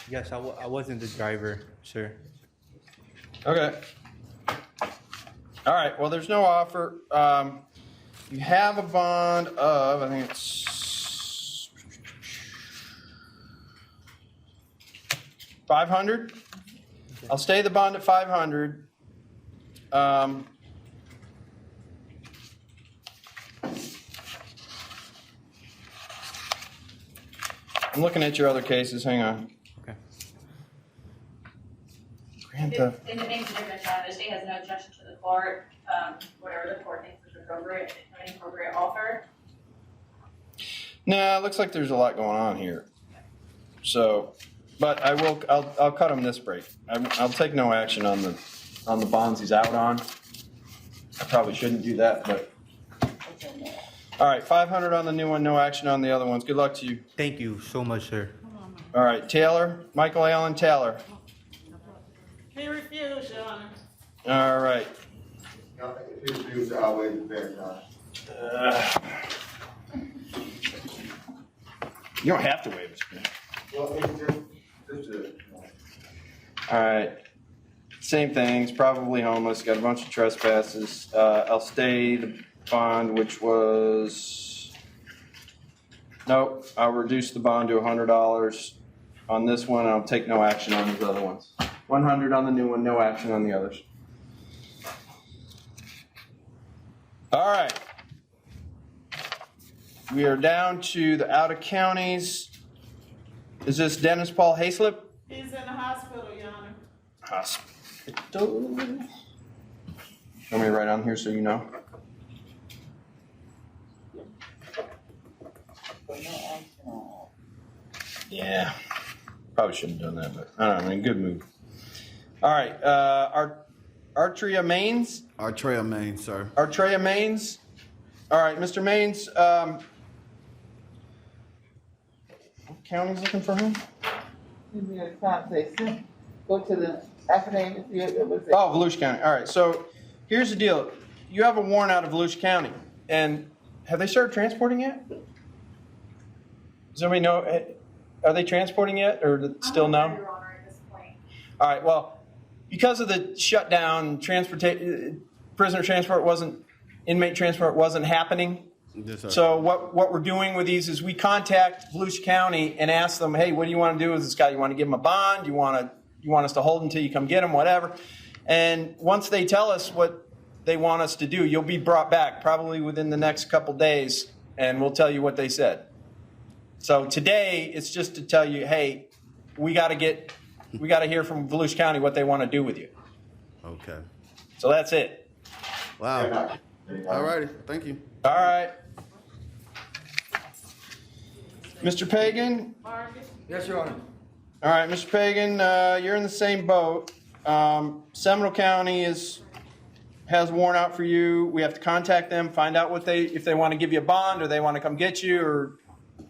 Yes, I wasn't the driver, sir. Okay. All right, well, there's no offer. You have a bond of, I think it's 500. I'll stay the bond at 500. I'm looking at your other cases. Hang on. Okay. Grant If the. it makes a difference, the state has no objection to the court, whatever the court thinks is appropriate, an appropriate offer. Nah, it looks like there's a lot going on here. So, but I'll cut him this break. I'll take no action on the bonds he's out on. I probably shouldn't do that, but. All right, 500 on the new one, no action on the other ones. Good luck to you. Thank you so much, sir. All right, Taylor, Michael Allen Taylor. He refused, Your Honor. All right. If you refuse to outweigh the fair, You don't have to waive it. well, it's just All right. Same things, probably homeless, got a bunch of trespasses. I'll stay the bond, which was, nope, I'll reduce the bond to $100 on this one. I'll take no action on these other ones. 100 on the new one, no action on the others. All right. We are down to the out of counties. Is this Dennis Paul Hayslip? He's in the hospital, Your Honor. Hospital. Let me write on here so you know. Yeah, probably shouldn't have done that, but I don't know, I mean, good move. All right, Artria Maines? Artria Maine, sir. Artria Maines? All right, Mr. Maines, what county's looking for him? Give me a conversation. Go to the affidavit. Oh, Volusia County, all right, so here's the deal. You have a warrant out of Volusia County, and have they started transporting yet? Does anybody know, are they transporting yet, or still no? Your Honor, at this point. All right, well, because of the shutdown, prisoner transport inmate transport wasn't happening. Yes, sir. So what we're doing with these is we contact Volusia County and ask them, hey, what do you want to do with this guy? You want to give him a bond? You want us to hold him until you come get him, whatever. And once they tell us what they want us to do, you'll be brought back probably within the next couple days, and we'll tell you what they said. So today, it's just to tell you, hey, we got to hear from Volusia County what they want to do with you. Okay. So that's it. Wow. All righty. Thank you. All right. Mr. Pagan? Yes, Your Honor. All right, Mr. Pagan, you're in the same boat. Seminole County has a warrant out for you. We have to contact them, find out if they want to give you a bond or they want to come get you or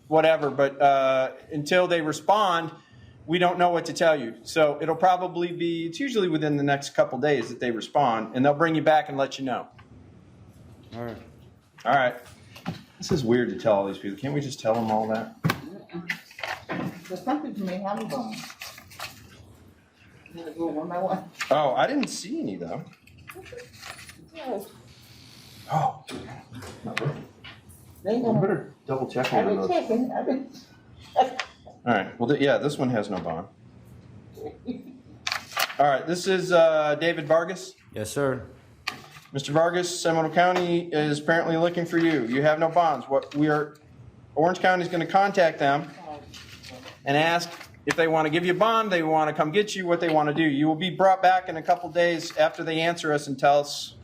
whatever. But until they respond, we don't know what to tell you. So it'll probably be, it's usually within the next couple days that they respond, and they'll bring you back and let you know. All right. All right. This is weird to tell all these people. Can't we just tell them all that? But some people may have a bond. You wanna go one by one? Oh, I didn't see any though. Yes. Oh. They I gonna, better double check I've on been those. checking, I've been. All right. Well, yeah, this one has no bond. All right. This is David Vargas. Yes, sir. Mr. Vargas, Seminole County is apparently looking for you. You have no bonds. Orange County is going to contact them and ask if they want to give you a bond, they want to come get you, what they want to do. You will be brought back in a couple days after they answer us and tell us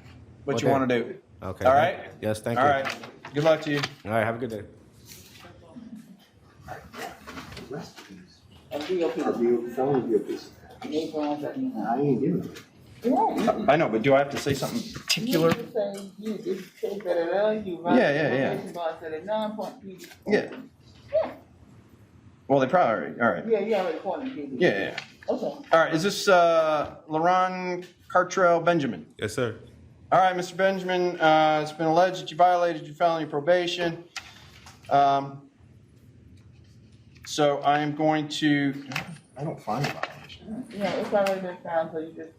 what you want to do. Okay. All right? Yes, thank All you. right. Good luck to you. All right, have a good day. A BOP. They gonna say, I ain't giving it. yeah, I know, but do I have to say something particular? you say, you just say that, you. Yeah. Bond said a non-point. Yeah. Well, they probably already. All right. Yeah, you already pointed. Yeah. Okay. All right. Is this Laron Cartrell Benjamin? Yes, sir. All right, Mr. Benjamin, it's been alleged that you violated your felony probation. So I am going to, I don't find a violation. Yeah, it's already been found, so you just,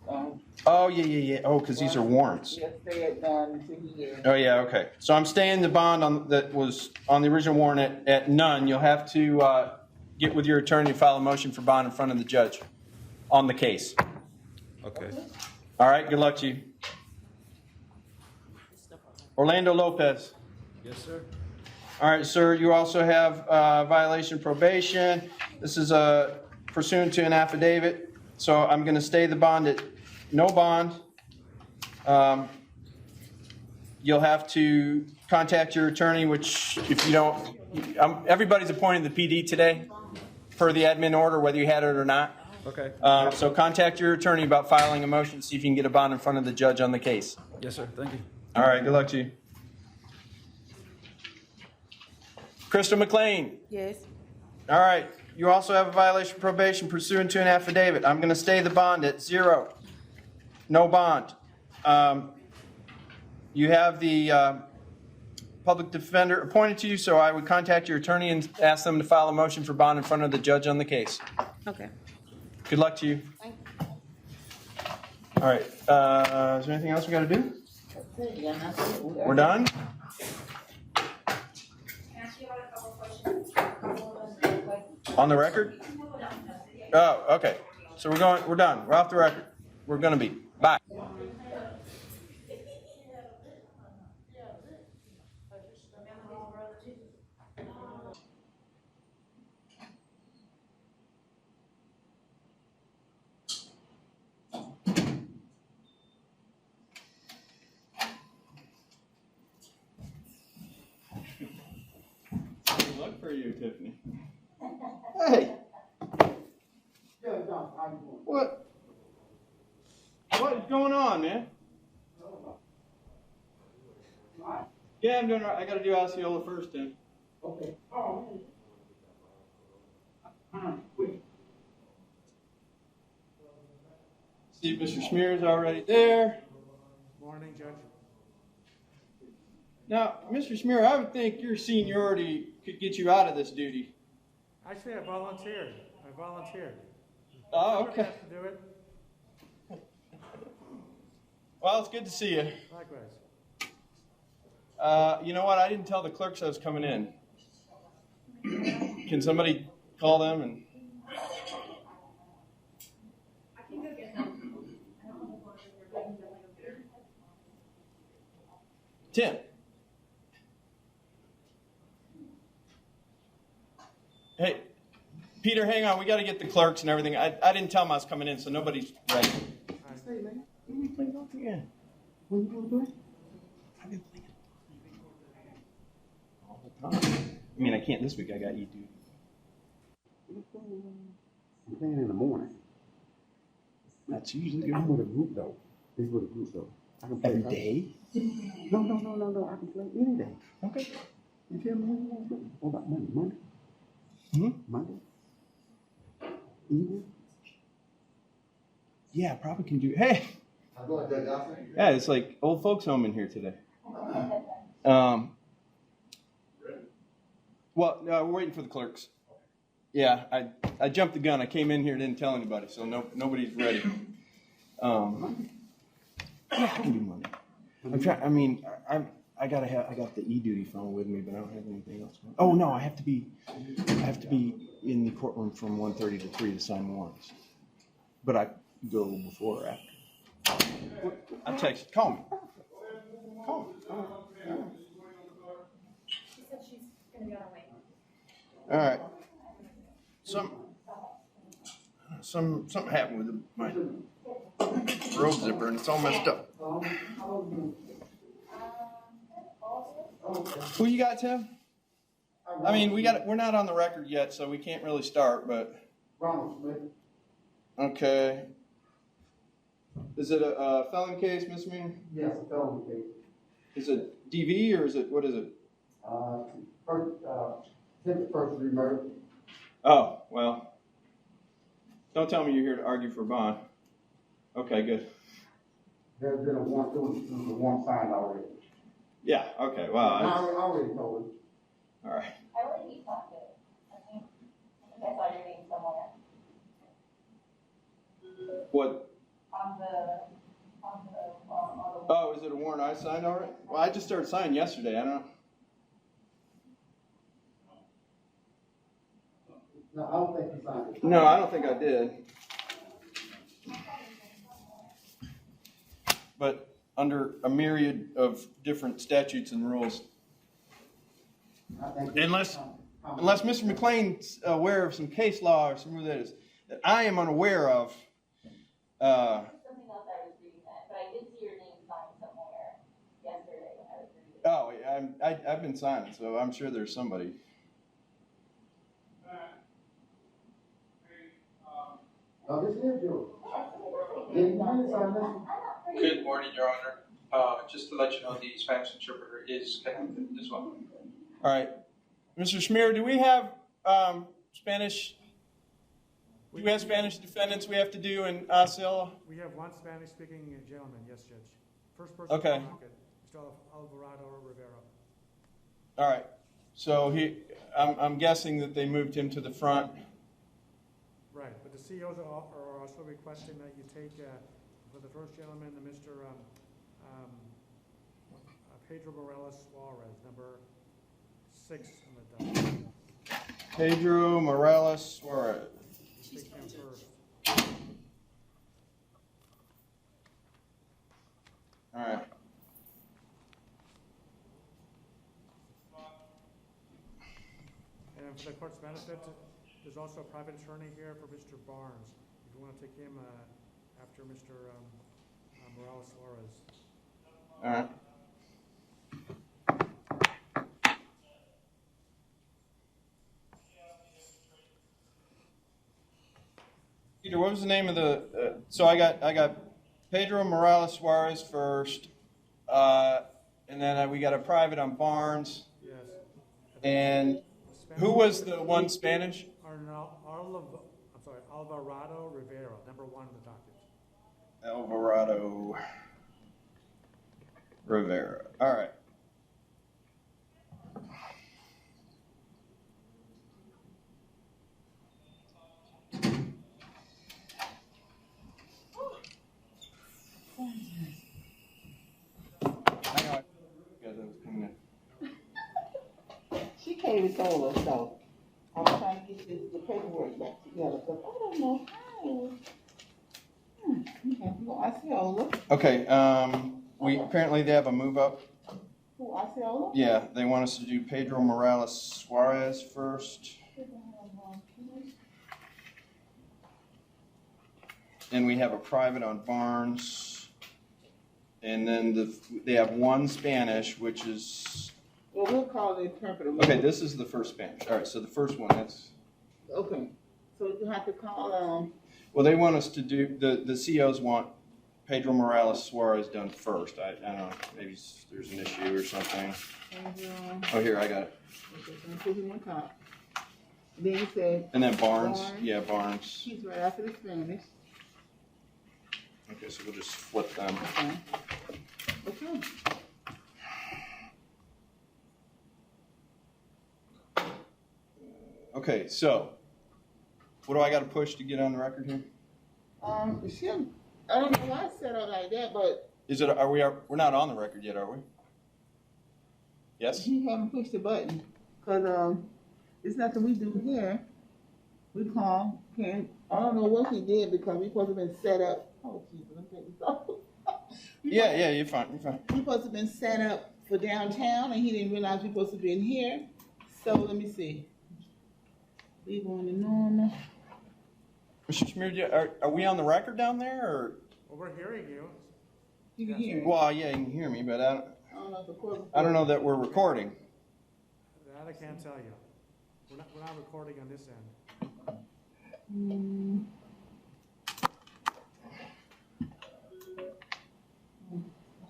Oh, yeah. Oh, because these are warrants. just stay at done until he hears. Oh, yeah, okay. So I'm staying the bond that was on the original warrant at none. You'll have to get with your attorney and file a motion for bond in front of the judge on the case. Okay. All right, good luck to you. Orlando Lopez. Yes, sir. All right, sir, you also have violation of probation. This is pursuant to an affidavit. So I'm going to stay the bond at no bond. You'll have to contact your attorney, which if you don't, everybody's appointed the PD today per the admin order, whether you had it or not. Okay. So contact your attorney about filing a motion, see if you can get a bond in front of the judge on the case. Yes, sir. Thank you. All right, good luck to you. Crystal McLean. Yes. All right, you also have a violation of probation pursuant to an affidavit. I'm going to stay the bond at 0. No bond. You have the public defender appointed to you, so I would contact your attorney and ask them to file a motion for bond in front of the judge on the case. Okay. Good luck to you. All right, is there anything else we got to do? We're done? Can I ask you about a couple questions? On the record? Oh, okay. So we're done. We're off the record. We're going to be. Bye. Good luck for you, Tiffany. Hey. What? What is going on, man? Yeah, I'm doing right. I got to do Osceola first, then. Okay. See if Mr. Smear's already there. Morning, Judge. Now, Mr. Smear, I would think your seniority could get you out of this duty. Actually, I volunteered. Oh, okay. Have to do it. Well, it's good to see you. Likewise. You know what? I didn't tell the clerks I was coming in. Can somebody call them and? I can go get them. I don't know if they're getting them later. Tim. Hey, Peter, hang on. We got to get the clerks and everything. I didn't tell them I was coming in, so nobody's ready. Hey, man, when we play golf again? When you gonna play? I've been playing All the time. I mean, I can't this week. I got E duty. I'm playing in the morning. That's usually I'm with a group though. It's with a group though. I can play every day. No. I can play any day. Okay. You tell me when you want to play. What about Monday? Monday? Monday? Evening? Yeah, I probably can do. Hey. How's it going, Judge Johnson? Yeah, it's like old folks home in here today. Well, no, we're waiting for the clerks. Yeah, I jumped the gun. I came in here, didn't tell anybody, so nobody's ready. Yeah, I can do Monday. I'm trying. I mean, I got the e-duty phone with me, but I don't have anything else. Oh no, I have to be in the courtroom from 1:30 to 3 to sign warrants. But I go before or after. I'll text you. Call me. Call me. She said she's gonna be on her way. All right. Something happened with my robe zipper, and it's all messed up. Who you got, Tim? I mean, we're not on the record yet, so we can't really start, but. Ronald Smith. Okay. Is it a felon case, misdemeanor? Yes, a felony case. Is it DV or what is it? Attempted first degree murder. Oh, well. Don't tell me you're here to argue for bond. Okay, good. There's been a warrant signed already. Yeah, okay, wow. I already told him. All right. I really need talk to it. I think I saw your name somewhere. What? On the Oh, is it a warrant I signed already? Well, I just started signing yesterday. I don't know. No, I don't think he signed it. No, I don't think I did. But under a myriad of different statutes and rules, unless Mr. McLean's aware of some case law or something that I am unaware of. something else I was reading that, but I did see your name signed somewhere yesterday when I was reading. Oh, yeah, I've been signing, so I'm sure there's somebody. Oh, this is yours. Good morning, Your Honor. Just to let you know, the Spanish interpreter is connected as well. All right. Mr. Schmier, do we have Spanish? Do we have Spanish defendants we have to do in Osceola? We have one Spanish-speaking gentleman, yes, Judge. First person Okay. on the docket, Mr. Alvarado Rivera. All right. So I'm guessing that they moved him to the front. Right, but the CEOs are also requesting that you take, for the first gentleman, Mr. Pedro Morales Juarez, number 6 on the docket. Pedro Morales Suarez. Take him first. All right. And for the court's benefit, there's also a private attorney here for Mr. Barnes, if you want to take him after Mr. Morales Suarez. All right. Peter, what was the name of the? So I got Pedro Morales Suarez first, and then we got a private on Barnes. Yes. And who was the one Spanish? Alvarado Rivera, number 1 on the docket. Alvarado Rivera. All right. She came and told us, so I'm trying to get the paperwork back together, because I don't know how. Osceola. Okay. Apparently they have a move up. Who, Osceola? Yeah, they want us to do Pedro Morales Suarez first. And we have a private on Barnes. And then they have one Spanish, which is... Well, we'll call the interpreter. Okay, this is the first Spanish. All right, so the first one, that's... Okay, so you have to call, Well, they want us to do, the COs want Pedro Morales Suarez done first. I don't know, maybe there's an issue or something. Oh, here, I got it. Then you said. And then Barnes. Yeah, Barnes. He's right after the Spanish. Okay, so we'll just flip them. Okay. Okay, so what do I got to push to get on the record here? I don't know why it's set up like that, but Is it? We're not on the record yet, are we? Yes. he haven't pushed the button, cause it's nothing we do here. We call, I don't know what he did because we supposed to have been set up. Oh, Jesus, I'm taking this off. Yeah, you're fine. You're fine. We supposed to have been set up for downtown, and he didn't realize we supposed to be in here. So let me see. We going to normal. Mr. Schmier, are we on the record down there, or? Well, we're hearing you. You can hear me. Well, yeah, you can hear me, but I don't know if the court. I don't know that we're recording. That I can't tell you. We're not recording on this end.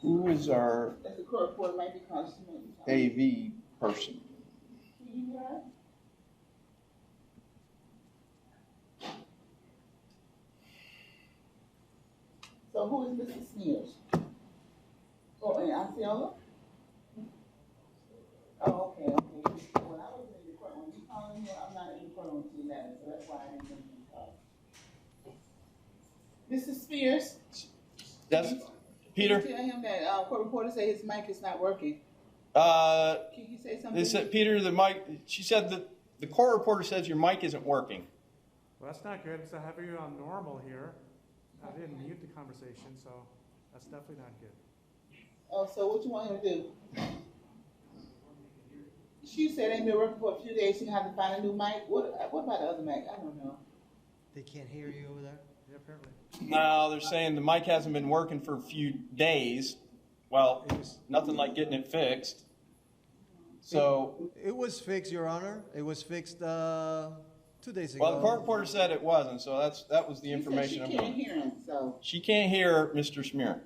Who is our That's the court report might be constantly. AV person? So who is Mr. Smears? Oh, and Osceola? Oh, okay. When I was in the court, when you called in here, I'm not in the court on 211, so that's why I didn't think you called. Mr. Spears? Yes, Peter? Can you tell him that court reporter said his mic is not working? Can you say something? They said, Peter, the mic. She said that the court reporter says your mic isn't working. Well, that's not good. It's a heavy on normal here. I didn't mute the conversation, so that's definitely not good. Oh, so what you want him to do? She said they've been working for a few days. She gonna have to find a new mic. What about the other mic? I don't know. They can't hear you over there? Yeah, apparently. No, they're saying the mic hasn't been working for a few days. Well, it's nothing like getting it fixed. So. It was fixed, Your Honor. It was fixed 2 days ago. Well, the court reporter said it wasn't, so that was the information I'm She can't hear him, so. She can't hear Mr. Schmier.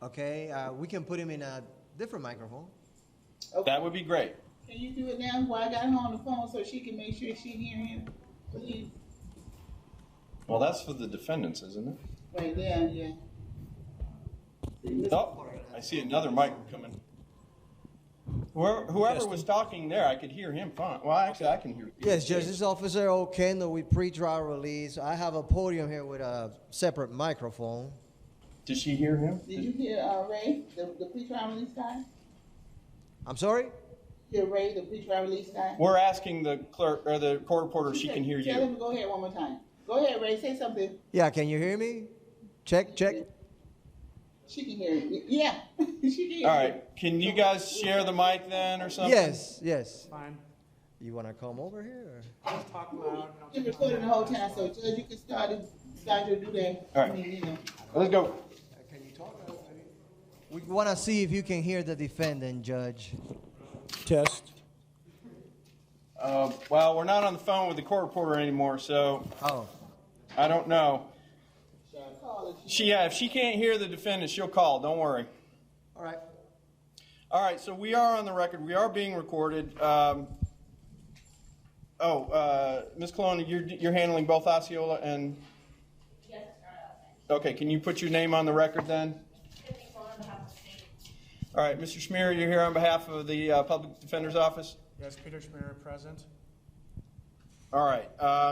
Okay, we can put him in a different microphone. Okay. That would be great. Can you do it now while I got her on the phone so she can make sure she hear him? Please. Well, that's for the defendants, isn't it? Right there, yeah. Oh, I see another mic coming. Whoever was talking there, I could hear him fine. Well, actually, I can hear. Yes, Judge, this is Officer O'Kendall with pre-trial release. I have a podium here with a separate microphone. Did she hear him? Did you hear Ray, the pre-trial release guy? I'm sorry? Hear Ray, the pre-trial release guy? We're asking the clerk or the court reporter if she can hear Tell him you. to go ahead one more time. Go ahead, Ray, say something. Yeah, can you hear me? Check. She can hear you. Yeah, she can hear you. All right. Can you guys share the mic then or something? Yes. Fine. You want to come over here? Just talk loud. You're recording the whole time, so Judge, you can start to do that. All right. I mean, you know. Let's go. Can you talk? We want to see if you can hear the defendant, Judge. Test. Well, we're not on the phone with the court reporter anymore, so I don't know. If she can't hear the defendant, she'll call. Don't worry. All right. All right, so we are on the record. We are being recorded. Ms. Colonna, you're handling both Osceola and... Yes, Your Honor. Okay, can you put your name on the record then? All right, Mr. Schmier, you're here on behalf of the Public Defender's Office? Yes, Peter Schmier, present. All right,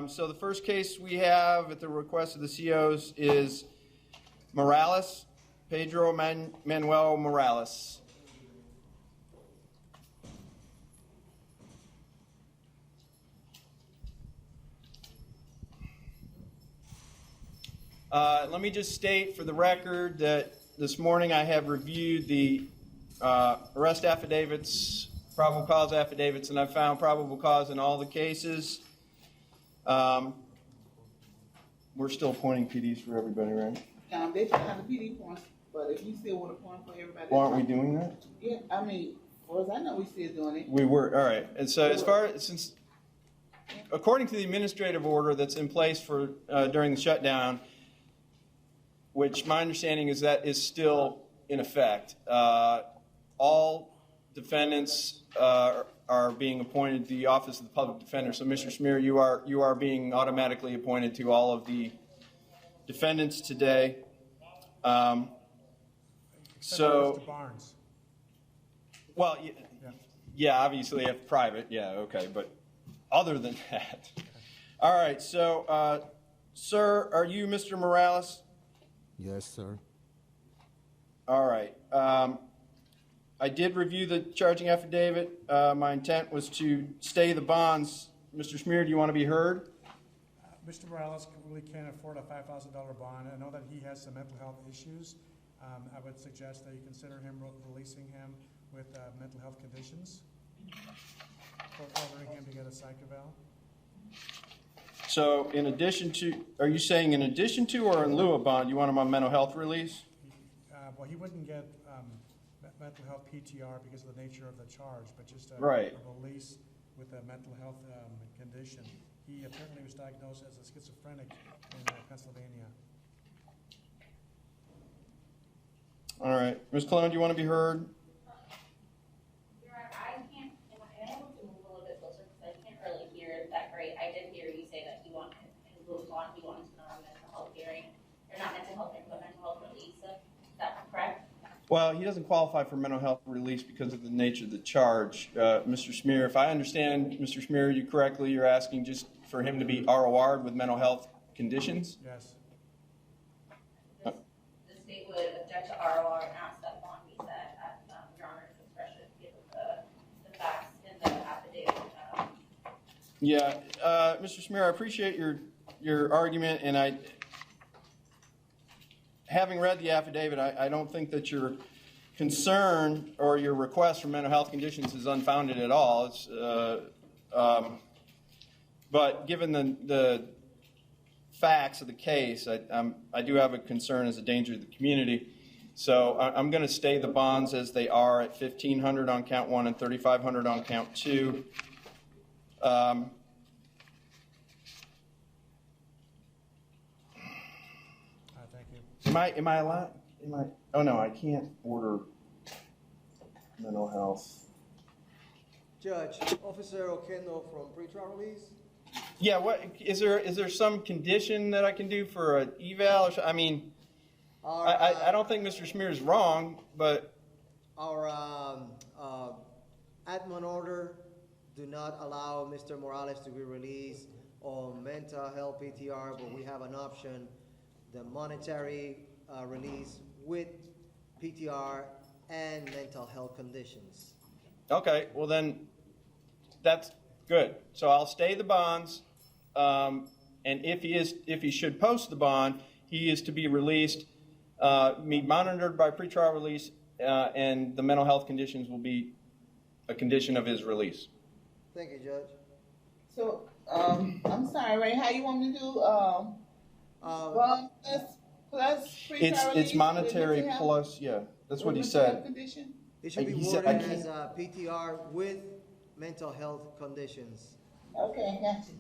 so the first case we have at the request of the COs is Morales, Pedro Manuel Morales. Let me just state for the record that this morning I have reviewed the arrest affidavits, probable cause affidavits, and I've found probable cause in all the cases. We're still appointing PDs for everybody, right? They should have the PD points, but if you still want to point for everybody. Well, aren't we doing that? Yeah, I mean, as far as I know, we still doing it. We were, all right. And so according to the administrative order that's in place for during the shutdown, which my understanding is that is still in effect, all defendants are being appointed to the Office of the Public Defender. So, Mr. Schmier, you are being automatically appointed to all of the defendants today. Mr. Barnes. Well, yeah, obviously if private, yeah, okay, but other than that. All right, so, sir, are you Mr. Morales? Yes, sir. All right. I did review the charging affidavit. My intent was to stay the bonds. Mr. Smear, do you want to be heard? Mr. Morales really can't afford a $5,000 bond. I know that he has some mental health issues. I would suggest that you consider him releasing him with mental health conditions, or ordering him to get a psych eval. So in addition to, are you saying in addition to or in lieu of bond, you want him on mental health release? Well, he wouldn't get mental health PTR because of the nature of the charge, but just a release with a mental health condition. He apparently was diagnosed as a schizophrenic in Pennsylvania. All right. Ms. Cologne, do you want to be heard? I can't, am I able to move a little bit closer, because I can't really hear that great. I did hear you say that he wanted, his rules on, he wanted to know our mental health hearing, or not mental health hearing, but mental health release, is that correct? Well, he doesn't qualify for mental health release because of the nature of the charge. Mr. Smear, if I understand, Mr. Smear, you correctly, you're asking just for him to be ROR'd with mental health conditions? Yes. The state would object to ROR and ask that bond be set at Your Honor's discretion, given the facts in the affidavit. Yeah, Mr. Smear, I appreciate your argument, and having read the affidavit, I don't think that your concern or your request for mental health conditions is unfounded at all. It's, but given the facts of the case, I do have a concern as a danger to the community. So I'm going to stay the bonds as they are at $1,500 on count 1 and $3,500 on count 2. Thank you. Am I allowed? Oh no, I can't order mental health. Judge, Officer Oquendo from pretrial release. Yeah, what is there some condition that I can do for an eval? I mean, I don't think Mr. Smear is wrong, but our admin order do not allow Mr. Morales to be released on mental health PTR, but we have an option, the monetary release with PTR and mental health conditions. okay, well then that's good. So I'll stay the bonds, and if he should post the bond, he is to be released, be monitored by pretrial release, and the mental health conditions will be a condition of his release. Thank you, Judge. So, I'm sorry, Ray, how you want me to do, bond plus pretrial release? It's monetary with mental health? plus, yeah, that's what he With mental health said. condition? It should be He said, worded I as can't- PTR with mental health conditions. Okay, gotcha.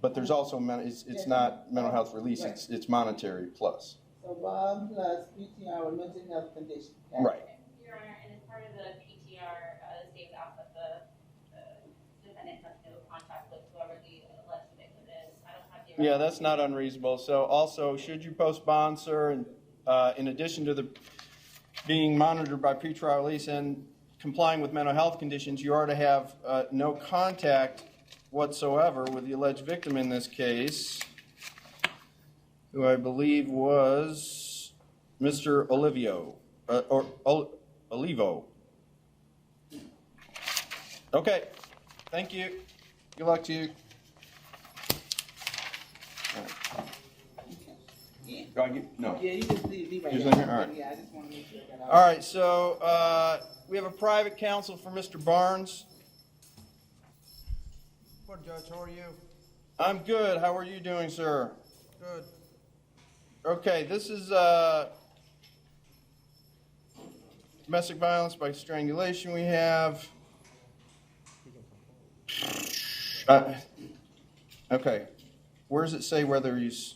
But there's also, it's not mental health release, it's monetary plus. So bond plus PTR with mental health condition. Right. Your Honor, and as part of the PTR, the state would ask that the defendant has no contact with whoever the alleged victim is. I don't have the. Yeah, that's not unreasonable. So also, should you post bond, sir, and in addition to the being monitored by pretrial release and complying with mental health conditions, you are to have no contact whatsoever with the alleged victim in this case, who I believe was Mr. Olivo. Okay, thank you. Good luck to you. Do I get, no. Yeah, you just leave right He's there. in here? All right. Yeah, I just want to make sure I got All right, so we have a private counsel for Mr. Barnes. Good, Judge, how are you? I'm good. How are you doing, sir? Good. Okay, this is domestic violence by strangulation we have. Okay, where does it say whether he's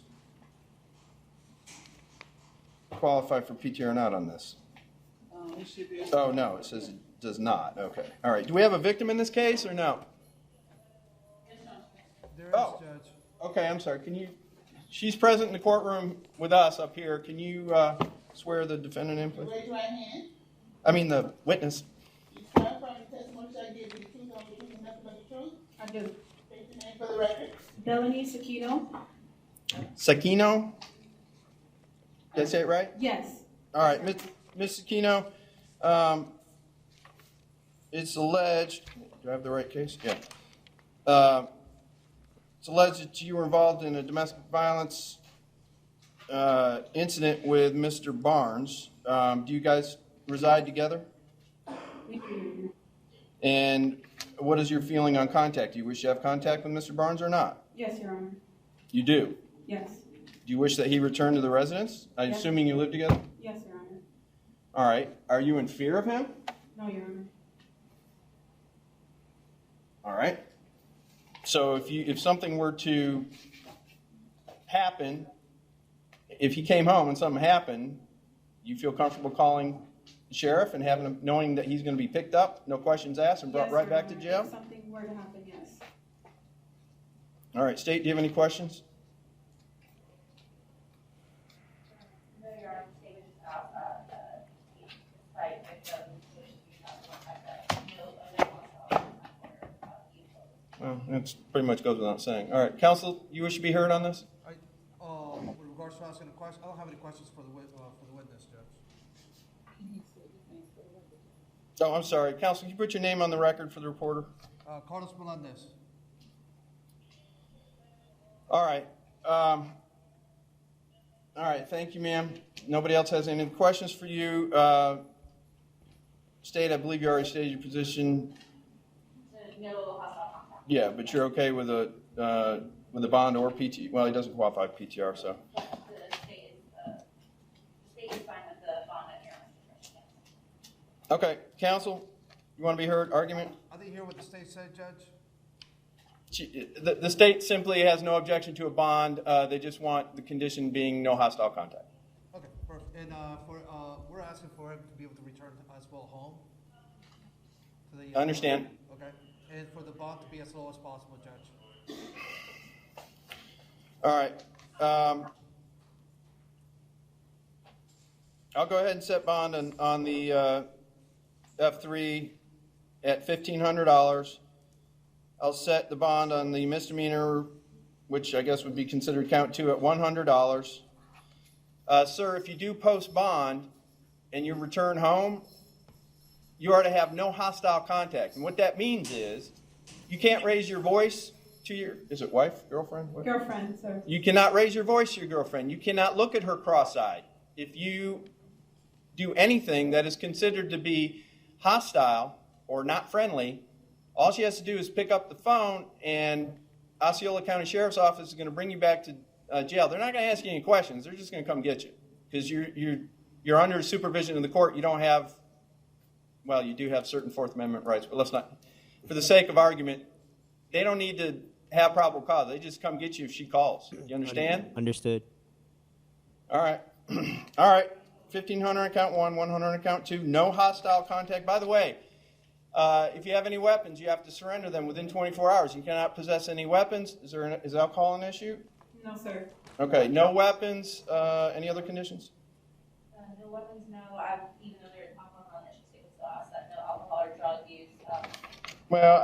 qualified for PT or not on this? it should be. Oh, no, it says it does not. Okay, all right. Do we have a victim in this case or no? There is, Oh. Judge. Okay, I'm sorry. Can you, she's present in the courtroom with us up here. Can you swear the defendant in, please? Raise your right hand. I mean the witness. You swear affirm the testimony shall give you the truth, the only truth, and nothing but the truth? I do. State your name for the record. Delaney Sakino? Sakino? Did I say it right? Yes. All right, Ms. Sakino, it's alleged, do I have the right case? Yeah. It's alleged that you were involved in a domestic violence incident with Mr. Barnes. Do you guys reside together? We do. And what is your feeling on contact? Do you wish to have contact with Mr. Barnes or not? Yes, Your Honor. You do? Yes. Do you wish that he return to the residence? I'm Yes. assuming you live together? Yes, Your Honor. All right. Are you in fear of him? No, Your Honor. All right. So if something were to happen, if he came home and something happened, you feel comfortable calling the sheriff and having him, knowing that he's going to be picked up, no questions asked, and brought Yes, right Your back to Honor. jail? If something were to happen, yes. All right. State, do you have any questions? No, Your Honor, the state was just asked that cite victims, which we have one that no other hostile Well, that pretty much goes without saying. All right. Counsel, you wish to be heard on this? With regards to asking a question, I don't have any questions for the witness, Judge. Oh, I'm sorry. Counsel, can you put your name on the record for the reporter? Carlos Melendez. All right. All right. Thank you, ma'am. Nobody else has any questions for you. State, I believe you already stated your position. No hostile contact. Yeah, but you're okay with a bond or PT. Well, he doesn't qualify for PTR, so. The state is fine with the bond at your discretion. Okay, counsel, you want to be heard? Argument? I didn't hear what the state said, Judge. The state simply has no objection to a bond. They just want the condition being no hostile contact. Okay, perfect. And we're asking for him to be able to return as well home. To the, I understand. Okay, and for the bond to be as low as possible, Judge. All right. I'll go ahead and set bond on the F3 at $1,500. I'll set the bond on the misdemeanor, which I guess would be considered count 2, at $100. Sir, if you do post bond and you return home, you are to have no hostile contact. And what that means is you can't raise your voice to your, is it wife, girlfriend? What? Girlfriend, sir. You cannot raise your voice to your girlfriend. You cannot look at her cross-eyed. If you do anything that is considered to be hostile or not friendly, all she has to do is pick up the phone, and Osceola County Sheriff's Office is going to bring you back to jail. They're not going to ask you any questions. They're just going to come get you because you're under supervision of the court. You don't have, well, you do have certain Fourth Amendment rights, but let's not, for the sake of argument, they don't need to have probable cause. They just come get you if she calls. You understand? Understood. All right. All right. 1,500 on count 1, 100 on count 2. No hostile contact. By the way, if you have any weapons, you have to surrender them within 24 hours. You cannot possess any weapons. Is alcohol an issue? No, sir. Okay. No weapons. Any other conditions? No weapons, no. Even though there's alcohol in the state would still ask that no alcohol or drug use. Well,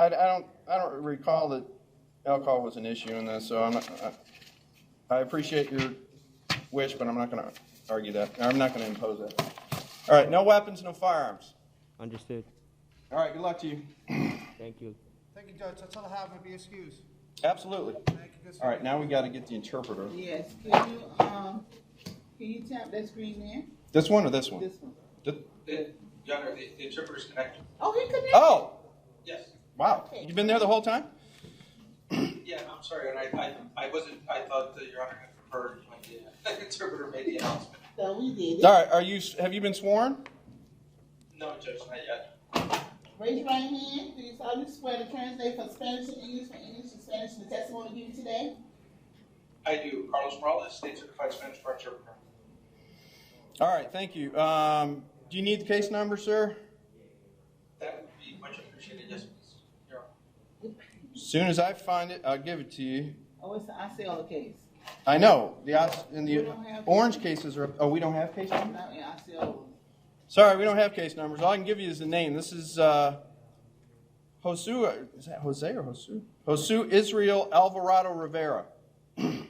I don't recall that alcohol was an issue in this, so I'm not. I appreciate your wish, but I'm not going to argue that. I'm not going to impose that. All right. No weapons, no firearms. Understood. All right. Good luck to you. Thank you. Thank you, Judge. That's all I have. Be excused. Absolutely. Thank you. Good All right. Now we got to get the interpreter. Yes, can you tap that screen there? This one or this one? This one. Your Honor, the interpreter's connected. Oh, he connected? Oh. Yes. Wow. You've been there the whole time? Yeah, I'm sorry, and I wasn't, I thought that Your Honor had preferred when the interpreter made the announcement. So we did it. All right. Have you been sworn? No, Judge, not yet. Raise your right hand. Do you solemnly swear to translate from Spanish to English, from English to Spanish, the testimony given today? I do. Carlos Morales, State Certified Spanish Bar Interpreter. All right. Thank you. Do you need the case number, sir? That would be much appreciated. Yes, please. Your Honor. As soon as I find it, I'll give it to you. Oh, it's the Osceola case. I know. The We don't have orange cases are. Oh, we don't have case numbers? Not in Osceola. Sorry, we don't have case numbers. All I can give you is the name. This is Josu, is that Jose or Josu? Josu Israel Alvarado Rivera. Okay,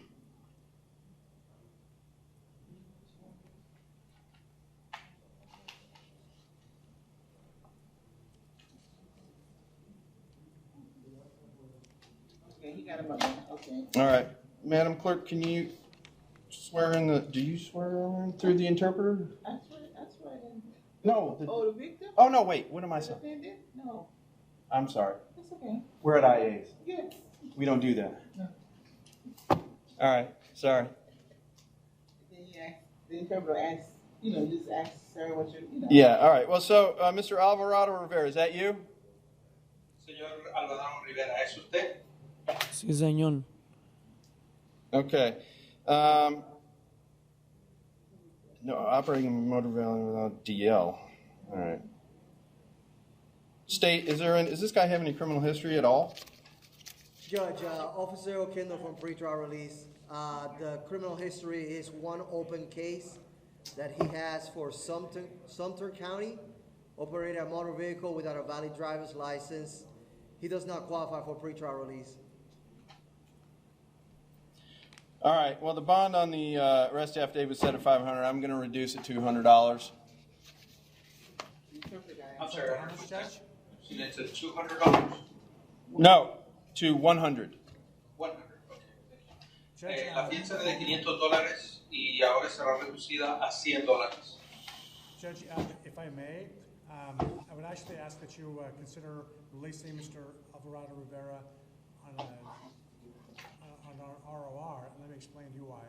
he got him up there, okay. All right, Madam Clerk, can you swear in do you swear in through the interpreter? I swear in. No. Oh, the victim? Oh, no, wait, what am I The saying? defendant? No, I'm sorry. that's okay. We're at IAs. Yes. We don't do that. No. All right, sorry. Then you ask, the interpreter asks, just ask sir what you. Yeah, all right. Well, so, Mr. Alvarado Rivera, is that you? Señor Alvarado Rivera, ¿es usted? Sí, señor. Okay. No, operating a motor vehicle without DL. All right. State, is this guy have any criminal history at all? Judge, Officer O'Kindle from pretrial release. The criminal history is one open case that he has for Sumter County, operated a motor vehicle without a valid driver's license. He does not qualify for pretrial release. All right. Well, the bond on the arrest affidavit was set at $500. I'm going to reduce it to $200. I'm sorry, how much, Judge? It's at $200? No, to 100. 100, okay. La fianza era de $500 y ahora será reducida a $100. Judge, if I may, I would actually ask that you consider releasing Mr. Alvarado Rivera on our ROR, and let me explain to you why.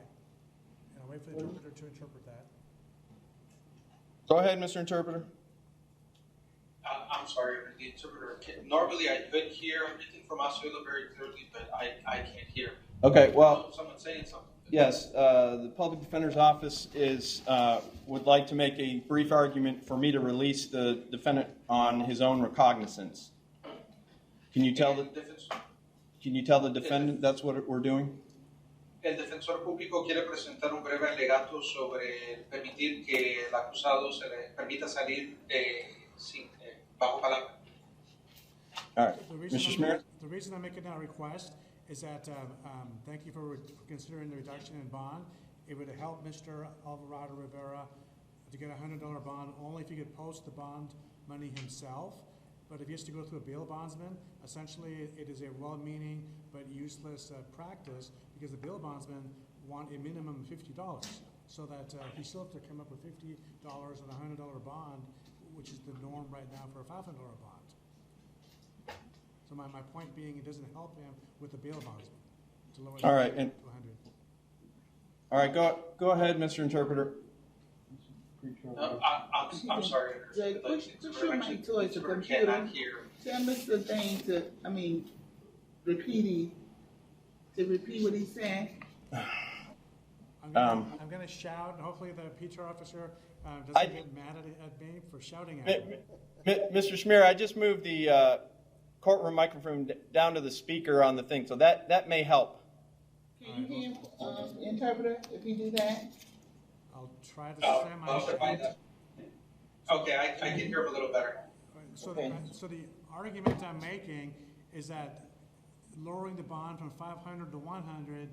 And I'll wait for the interpreter to interpret that. Go ahead, Mr. Interpreter. I'm sorry, the interpreter. Normally I could hear everything from Osceola very clearly, but I can't hear. Okay, well, Someone saying something. yes, the Public Defender's Office would like to make a brief argument for me to release the defendant on his own recognizance. Can you tell the defendant that's what we're doing? El defensor público quiere presentar un breve alegato sobre permitir que el acusado se le permita salir bajo palabra. All right, Mr. Schmidt? The reason I'm making that request is that, thank you for considering the reduction in bond. It would help Mr. Alvarado Rivera to get a $100 bond only if he could post the bond money himself. But if he has to go through a bail bondsman, essentially it is a well-meaning but useless practice because the bail bondsmen want a minimum of $50. So that he still has to come up with $50 on a $100 bond, which is the norm right now for a $500 bond. So my point being, it doesn't help him with the bail bondsman to lower All right, to 100. All right, go ahead, Mr. Interpreter. I'm sorry. Judge, push your mic towards the computer. Cannot hear. Tell Mr. Thing to, repeat what he's saying. I'm going to shout, and hopefully the PR officer doesn't get mad at me for shouting at me. Mr. Schmier, I just moved the courtroom microphone down to the speaker on the thing, so that may help. Can you hear interpreter if you do that? I'll try to stand my Okay, I can hear him a little better. So the argument I'm making is that lowering the bond from 500 to 100,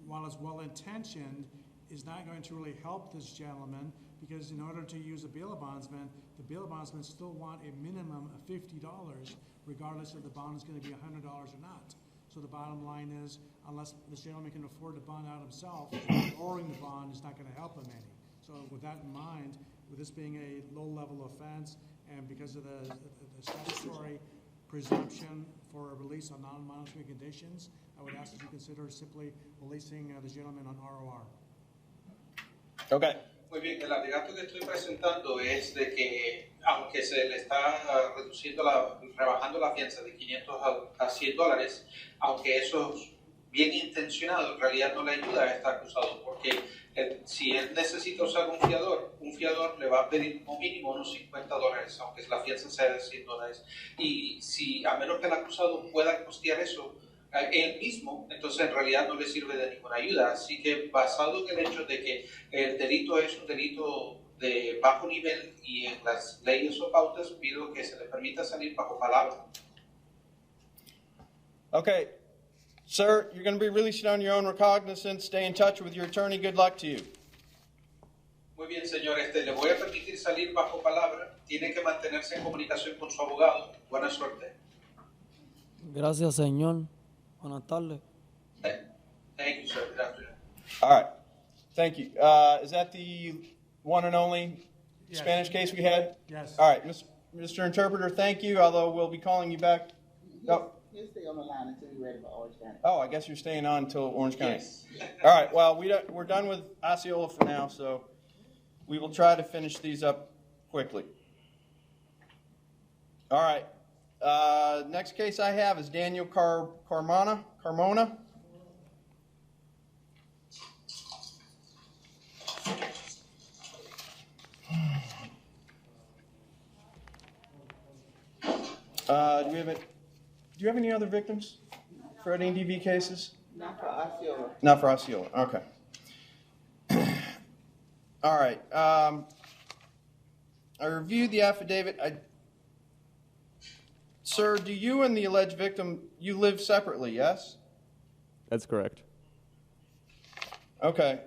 while it's well-intentioned, is not going to really help this gentleman because in order to use a bail bondsman, the bail bondsmen still want a minimum of $50 regardless if the bond is going to be $100 or not. So the bottom line is, unless this gentleman can afford to bond out himself, lowering the bond is not going to help him any. So with that in mind, with this being a low-level offense, and because of the statutory presumption for a release on non-monetary conditions, I would ask that you consider simply releasing the gentleman on ROR. Okay. Muy bien, el alegato que estoy presentando es de que, aunque se le está rebajando la fianza de $500 a $100, aunque eso es bien intencionado, en realidad no le ayuda a este acusado, porque si él necesita usar un fiador le va a pedir como mínimo unos $50, aunque la fianza sea de $100. Y si, a menos que el acusado pueda costear eso él mismo, entonces en realidad no le sirve de ninguna ayuda. Así que basado en el hecho de que el delito es un delito de bajo nivel y en las leyes o pautas pido que se le permita salir bajo palabra. Okay, sir, you're going to be released on your own recognizance. Stay in touch with your attorney. Good luck to you. Muy bien, señor, le voy a permitir salir bajo palabra. Tiene que mantenerse en comunicación con su abogado. Buena suerte. Gracias, señor. Buenas tardes. Thank you, sir. Good afternoon. All right, thank you. Is that the one and only Yes. Spanish case we had? Yes. All right, Mr. Interpreter, thank you, although we'll be calling you back. Oh, He'll stay on the line until you're ready for Orange County. oh, I guess you're staying on until Orange County. All right, well, we're done with Osceola for now, so we will try to finish these up quickly. All right, next case I have is Daniel Carmona. Do you have any other victims for any DV cases? Not for Osceola. Not for Osceola, okay. All right, I reviewed the affidavit. Sir, do you and the alleged victim, you live separately, yes? That's correct. Okay.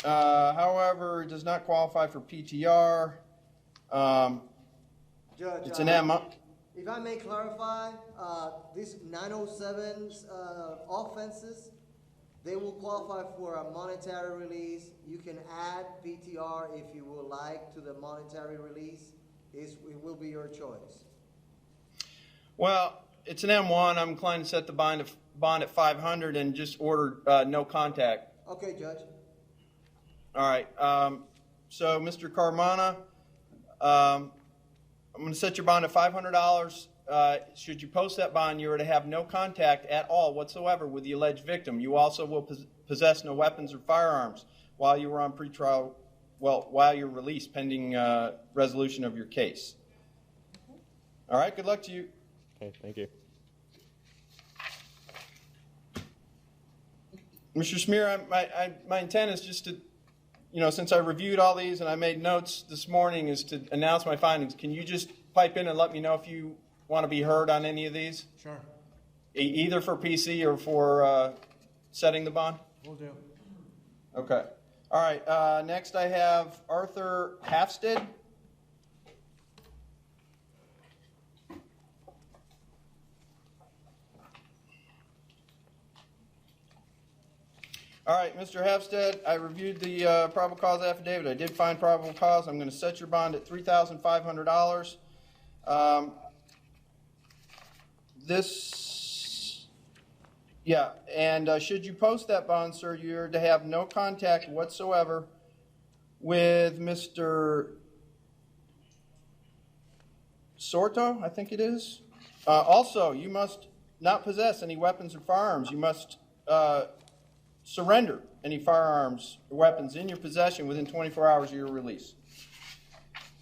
However, it does not qualify for PTR. Judge, It's an M. if I may clarify, these 907s offenses, they will qualify for a monetary release. You can add PTR if you would like to the monetary release. It will be your choice. Well, it's an M1. I'm inclined to set the bond at 500 and just order no contact. Okay, Judge. All right. So, Mr. Carmona, I'm going to set your bond at $500. Should you post that bond, you are to have no contact at all whatsoever with the alleged victim. You also will possess no weapons or firearms while you were on pretrial, while you're released pending resolution of your case. All right. Good luck to you. Okay, thank you. Mr. Smear, my intent is just to, since I reviewed all these and I made notes this morning, is to announce my findings. Can you just pipe in and let me know if you want to be heard on any of these? Sure. Either for PC or for setting the bond? Will do. Okay. All right. Next I have Arthur Halfstead. All right, Mr. Halfstead, I reviewed the probable cause affidavit. I did find probable cause. I'm going to set your bond at $3,500. And should you post that bond, sir, you're to have no contact whatsoever with Mr. Sorto, I think it is. Also, you must not possess any weapons or firearms. You must surrender any firearms or weapons in your possession within 24 hours of your release.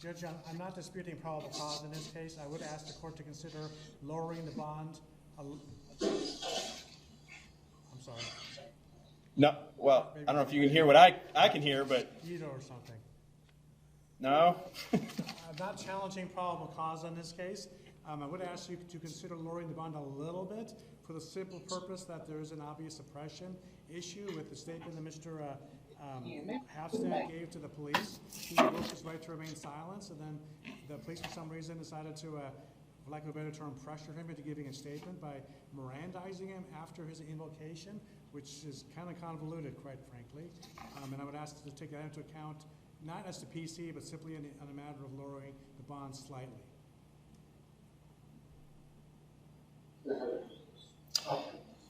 Judge, I'm not disputing probable cause in this case. I would ask the court to consider lowering the bond. I'm sorry. No, well, I don't know if you can hear what I can hear, but Veto or something. no. I'm not challenging probable cause in this case. I would ask you to consider lowering the bond a little bit for the simple purpose that there is an obvious suppression issue with the statement that Mr. Halfstead gave to the police. He invoked his right to remain silent, and then the police for some reason decided to, for lack of a better term, pressure him into giving a statement by Mirandizing him after his invocation, which is kind of convoluted, quite frankly. And I would ask to take that into account, not as to PC, but simply on a matter of lowering the bond slightly.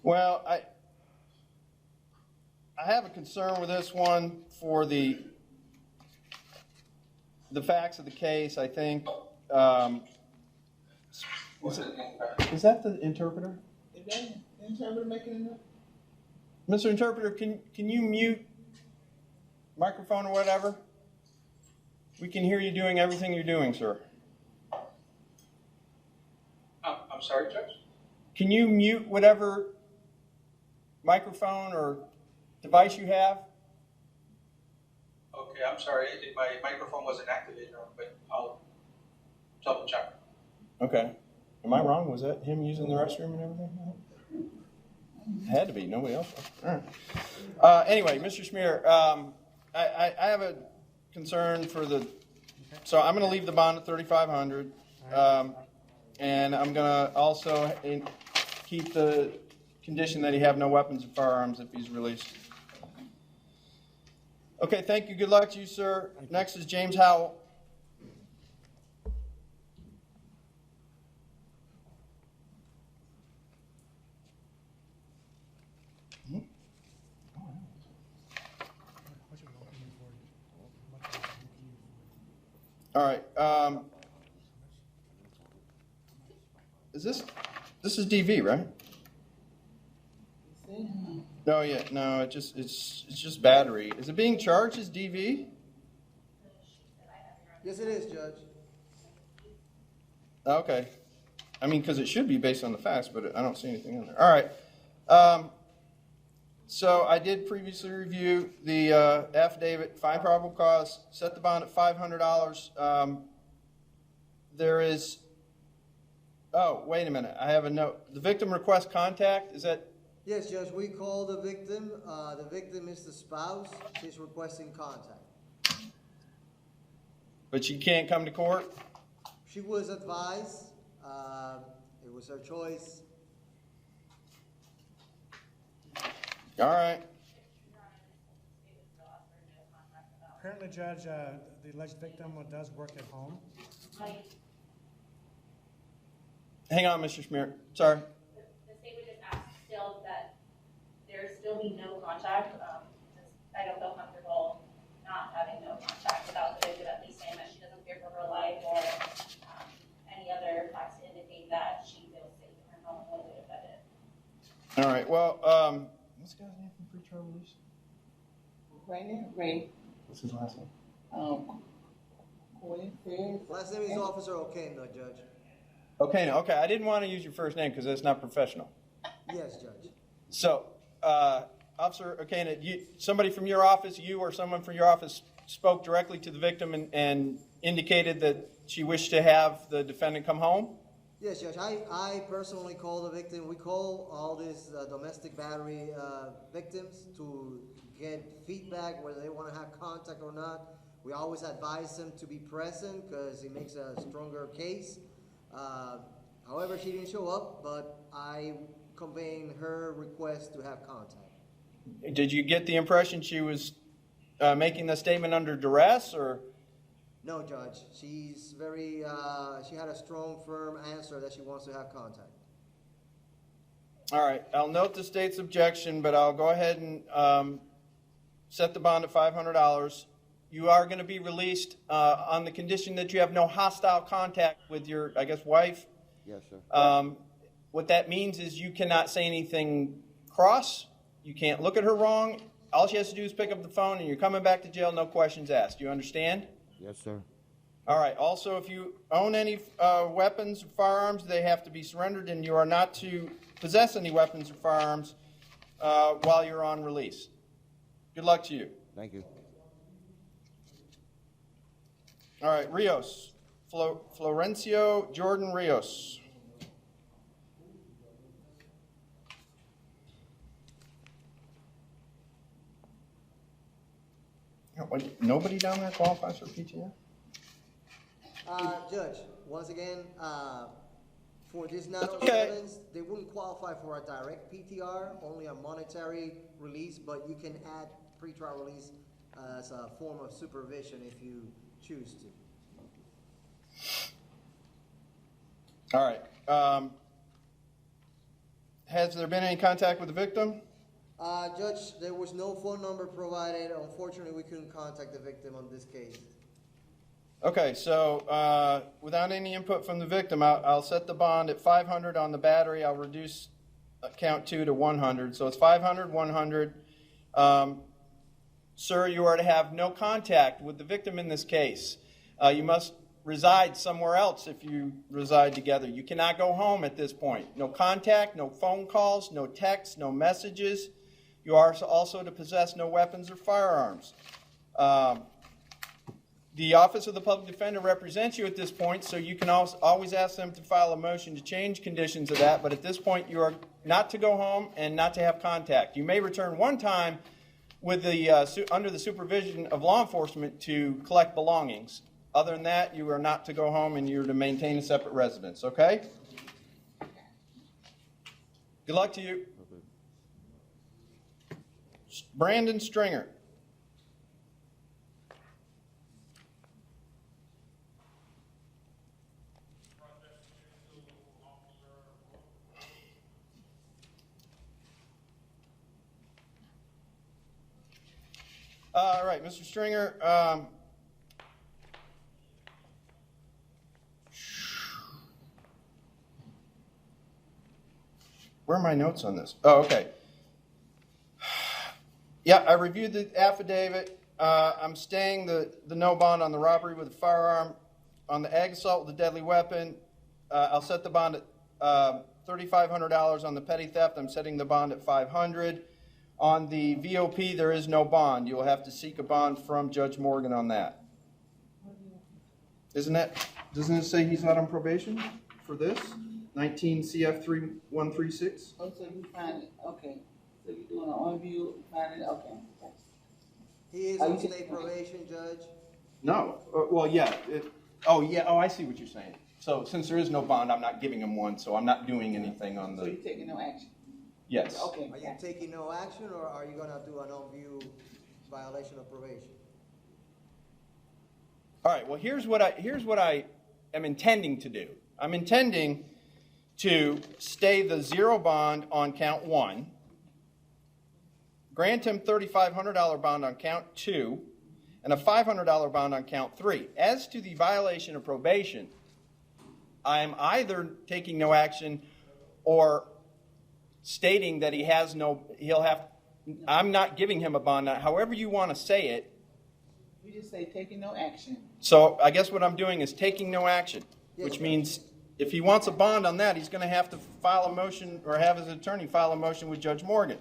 Well, I have a concern with this one for the facts of the case. I think is that the interpreter? Is that the interpreter making it up? Mr. Interpreter, can you mute microphone or whatever? We can hear you doing everything you're doing, sir. I'm sorry, Judge? Can you mute whatever microphone or device you have? Okay, I'm sorry. My microphone wasn't activated, but I'll double check. Okay. Am I wrong? Was that him using the restroom and everything? Had to be, nobody else was. All right. Anyway, Mr. Smear, I have a concern for the, so I'm gonna leave the bond at $3,500. And I'm gonna also keep the condition that he have no weapons or firearms if he's released. Okay, thank you. Good luck to you, sir. Next is James Howell. All right. Is this is DV, right? No, yeah, no. It's just battery. Is it being charged as DV? Yes, it is, Judge. Okay. I mean, because it should be based on the facts, but I don't see anything in there. All right. So I did previously review the affidavit, find probable cause, set the bond at $500. There is, oh, wait a minute. I have a note. The victim requests contact. Is that? Yes, Judge, we called the victim. The victim is the spouse. She's requesting contact. But she can't come to court? She was advised. It was her choice. All right. Apparently, Judge, the alleged victim does work at home. Hang on, Mr. Schmier. Sorry. The state would just ask still that there still be no contact. Since I don't feel comfortable not having no contact without the victim at least saying that she doesn't fear for her life or any other facts to indicate that she feels safe in her home when the defendant. All right. Well, what's the guy's name from pretrial release? Ray. What's his last name? Last name is Officer Okenda, Judge. Okay. Okay. I didn't want to use your first name because that's not professional. Yes, Judge. So, Officer Okenda, somebody from your office, you or someone from your office spoke directly to the victim and indicated that she wished to have the defendant come home? Yes, Judge. I personally call the victim. We call all these domestic battery victims to get feedback whether they want to have contact or not. We always advise them to be present because it makes a stronger case. However, she didn't show up, but I conveying her request to have contact. Did you get the impression she was making the statement under duress, or? No, Judge. She's very, she had a strong, firm answer that she wants to have contact. All right. I'll note the state's objection, but I'll go ahead and set the bond at $500. You are going to be released on the condition that you have no hostile contact with your, I guess, wife. Yes, sir. What that means is you cannot say anything cross. You can't look at her wrong. All she has to do is pick up the phone, and you're coming back to jail, no questions asked. You understand? Yes, sir. All right. Also, if you own any weapons or firearms, they have to be surrendered, and you are not to possess any weapons or firearms while you're on release. Good luck to you. Thank you. All right, Rios. Florencio Jordan Rios. Nobody down there qualifies for PTR? Judge, once again, for these narrow Okay. settings, they wouldn't qualify for a direct PTR, only a monetary release, but you can add pretrial release as a form of supervision if you choose to. All right. Has there been any contact with the victim? Judge, there was no phone number provided. Unfortunately, we couldn't contact the victim on this case. Okay, so without any input from the victim, I'll set the bond at $500 on the battery. I'll reduce count 2 to 100. So it's $500, 100. Sir, you are to have no contact with the victim in this case. You must reside somewhere else if you reside together. You cannot go home at this point. No contact, no phone calls, no texts, no messages. You are also to possess no weapons or firearms. The Office of the Public Defender represents you at this point, so you can always ask them to file a motion to change conditions of that, but at this point, you are not to go home and not to have contact. You may return one time with the under the supervision of law enforcement to collect belongings. Other than that, you are not to go home and you're to maintain a separate residence, okay? Good luck to you. Brandon Stringer. All right, Mr. Stringer. Where are my notes on this? Oh, okay. Yeah, I reviewed the affidavit. I'm staying the no bond on the robbery with a firearm. On the ag assault with a deadly weapon, I'll set the bond at $3,500. On the petty theft, I'm setting the bond at $500. On the VOP, there is no bond. You will have to seek a bond from Judge Morgan on that. Doesn't it say he's not on probation for this? 19 CF 3136? Oh, so you find it, okay. So you're doing an on-view, find it, okay. He is on state probation, Judge. No. Well, yeah. Oh, I see what you're saying. So since there is no bond, I'm not giving him one, so I'm not doing anything on the... So you're taking no action? Yes. Okay. Are you taking no action, or are you gonna do an on-view violation of probation? All right. Well, here's what I am intending to do. I'm intending to stay the zero bond on count 1, grant him $3,500 bond on count 2, and a $500 bond on count 3. As to the violation of probation, I am either taking no action or stating that I'm not giving him a bond. However you want to say it. You just say taking no action. So I guess what I'm doing is taking no action, which means if he wants a bond on that, he's going to have to file a motion or have his attorney file a motion with Judge Morgan.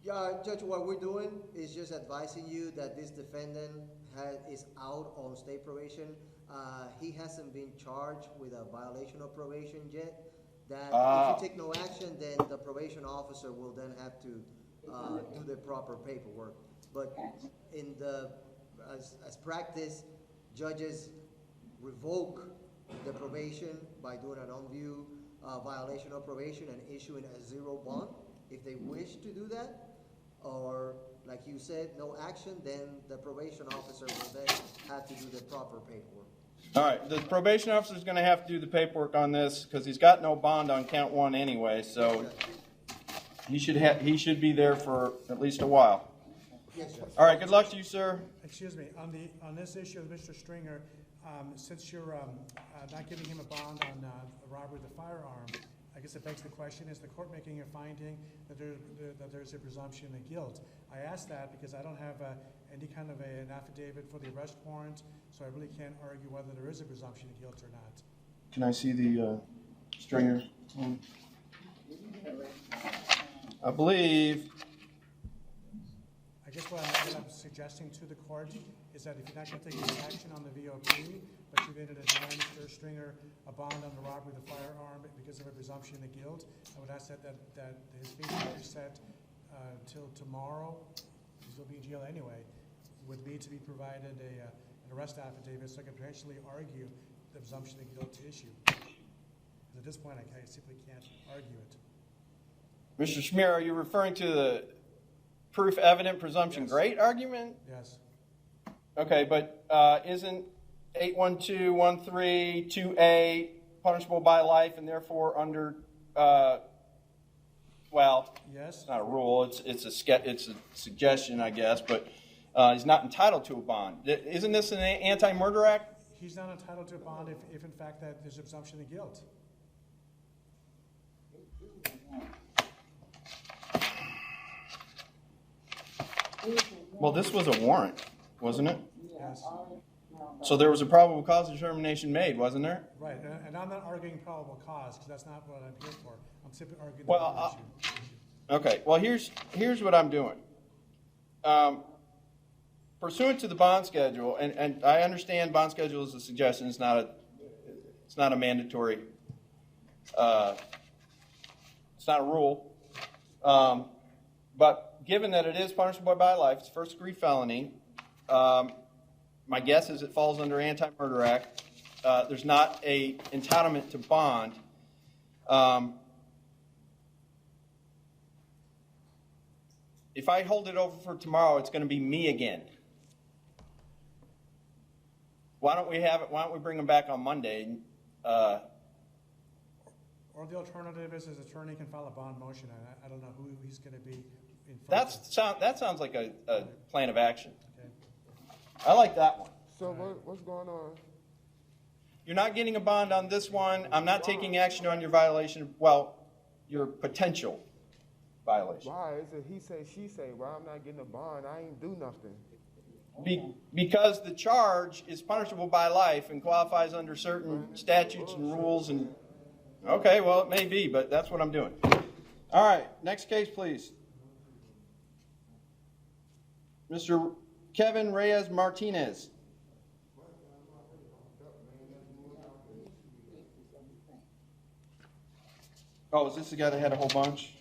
Judge, what we're doing is just advising you that this defendant is out on state probation. He hasn't been charged with a violation of probation yet. That if you take no action, then the probation officer will then have to do the proper paperwork. But in as practice, judges revoke the probation by doing an on-view violation of probation and issuing a zero bond. If they wish to do that, or like you said, no action, then the probation officer will then have to do the proper paperwork. All right, the probation officer is going to have to do the paperwork on this because he's got no bond on count 1 anyway, so he should be there for at least a while. Yes, sir. All right, good luck to you, sir. Excuse me, on this issue of Mr. Stringer, since you're not giving him a bond on the robbery with a firearm, I guess it begs the question, is the court making a finding that there's a presumption of guilt? I ask that because I don't have any kind of an affidavit for the arrest warrant, so I really can't argue whether there is a presumption of guilt or not. Can I see the Stringer? I believe. I guess what I'm suggesting to the court is that if you're not going to take any action on the VOP, but you're going to deny Mr. Stringer a bond on the robbery with a firearm because of a presumption of guilt, I would ask that his case be set till tomorrow, because he'll be in jail anyway, with me to be provided an arrest affidavit so I can potentially argue the presumption of guilt issue. At this point, I simply can't argue it. Mr. Schmier, are you referring to the proof evident presumption great argument? Yes. Okay, but isn't 812.13.2a punishable by life and therefore under, well, yes. It's not a rule, it's a suggestion, I guess, but he's not entitled to a bond. Isn't this an anti-murder act? He's not entitled to a bond if in fact that there's a presumption of guilt. Well, this was a warrant, wasn't it? Yes. So there was a probable cause determination made, wasn't there? Right, and I'm not arguing probable cause, because that's not what I'm here for. I'm simply arguing the Well, issue. Okay, well, here's what I'm doing. pursuant to the bond schedule, and I understand bond schedule is a suggestion, it's not a mandatory, it's not a rule. But given that it is punishable by life, it's a first-degree felony, my guess is it falls under Anti-Murder Act. There's not a entitlement to bond. If I hold it over for tomorrow, it's going to be me again. Why don't we bring him back on Monday? Or the alternative is his attorney can file a bond motion. I don't know who he's gonna be in front of. That sounds like a plan of action. I like that one. So what's going on? You're not getting a bond on this one. I'm not taking action on your violation. Well, your potential violation. Why is it he say, she say? Why I'm not getting a bond? I ain't do nothing. Because the charge is punishable by life and qualifies under certain statutes and rules. And okay, well, it may be, but that's what I'm doing. All right, next case, please. Mr. Kevin Reyes Martinez. Oh, is this the guy that had a whole bunch?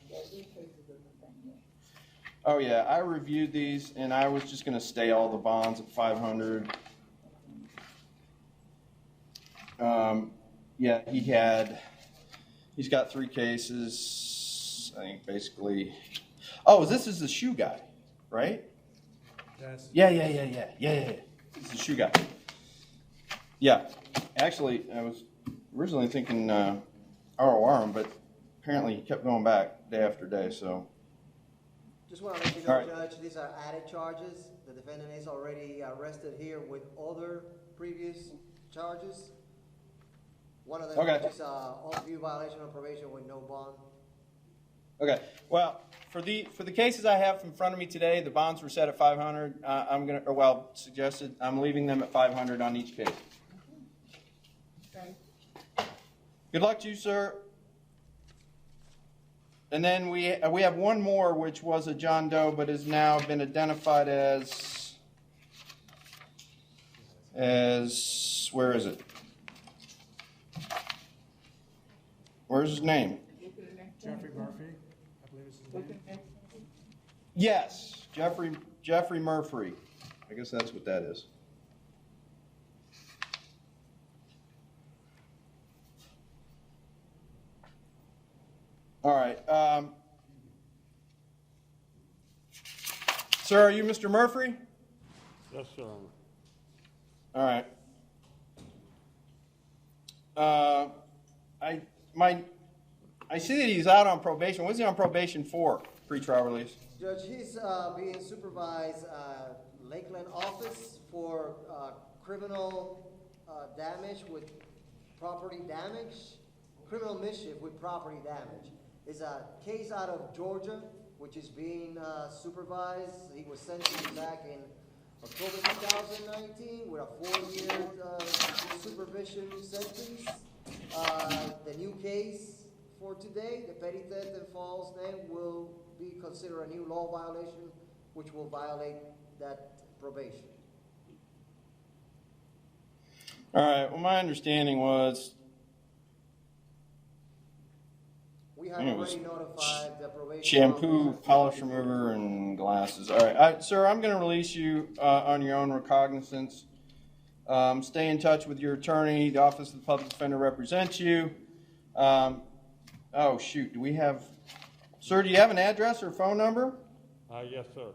Oh yeah, I reviewed these and I was just gonna stay all the bonds at 500. Yeah, he's got 3 cases. I think basically. Oh, this is the shoe guy, right? Yes. Yeah. This is the shoe guy. Yeah, actually, I was originally thinking ROR him, but apparently he kept going back day after day. So. Just want to let you know, All right. Judge, these are added charges. The defendant is already arrested here with other previous charges. One of them is on-view violation of probation with no bond. Okay. Well, for the cases I have in front of me today, the bonds were set at 500. Suggested. I'm leaving them at 500 on each case. Okay. Good luck to you, sir. And then we have one more, which was a John Doe, but has now been identified as where is it? Where's his name? Jeffrey Murphy, I believe is his name. Yes, Jeffrey Murphy. I guess that's what that is. All right. Sir, are you Mr. Murphy? Yes, sir. All right. I see that he's out on probation. What's he on probation for? Pretrial release. Judge, he's being supervised Lakeland office for criminal damage with property damage, criminal mischief with property damage. It's a case out of Georgia, which is being supervised. He was sentenced back in October 2019 with a 4-year supervision sentence. The new case for today, the petty theft and false name, will be considered a new law violation, which will violate that probation. All right. Well, my understanding was we have already notified the probation shampoo, officer. polish remover, and glasses. All right, sir, I'm going to release you on your own recognizance. Stay in touch with your attorney. The Office of the Public Defender represents you. Oh, shoot. Do we have... Sir, do you have an address or phone number? Yes, sir.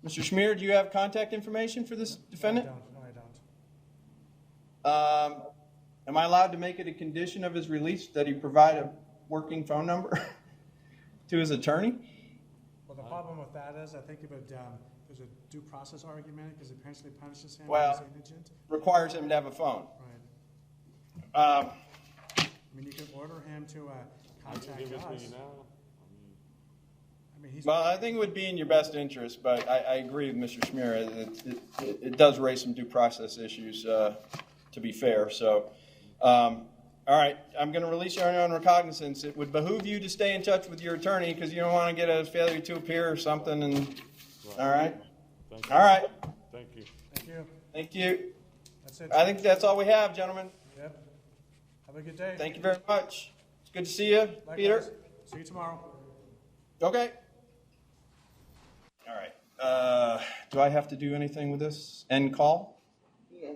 Mr. Schmier, do you have contact information for this defendant? No, I don't. Am I allowed to make it a condition of his release that he provide a working phone number to his attorney? Well, the problem with that is, I think it would, there's a due process argument, because it potentially punishes him Well, as indigent. requires him to have a phone. Right. I mean, you can order him to contact Give it to us. you now. I mean, he's. Well, I think it would be in your best interest, but I agree with Mr. Schmier. It does raise some due process issues, to be fair. So, all right, I'm going to release you on your own recognizance. It would behoove you to stay in touch with your attorney because you don't want to get a failure to appear or something. And all right. Thank All right. Thank you. Thank you. Thank you. That's it. I think that's all we have, gentlemen. Yep. Have a good day. Thank you very much. It's good to see you, Peter. Likewise. See you tomorrow. Okay. All right. Do I have to do anything with this? End call? Yes.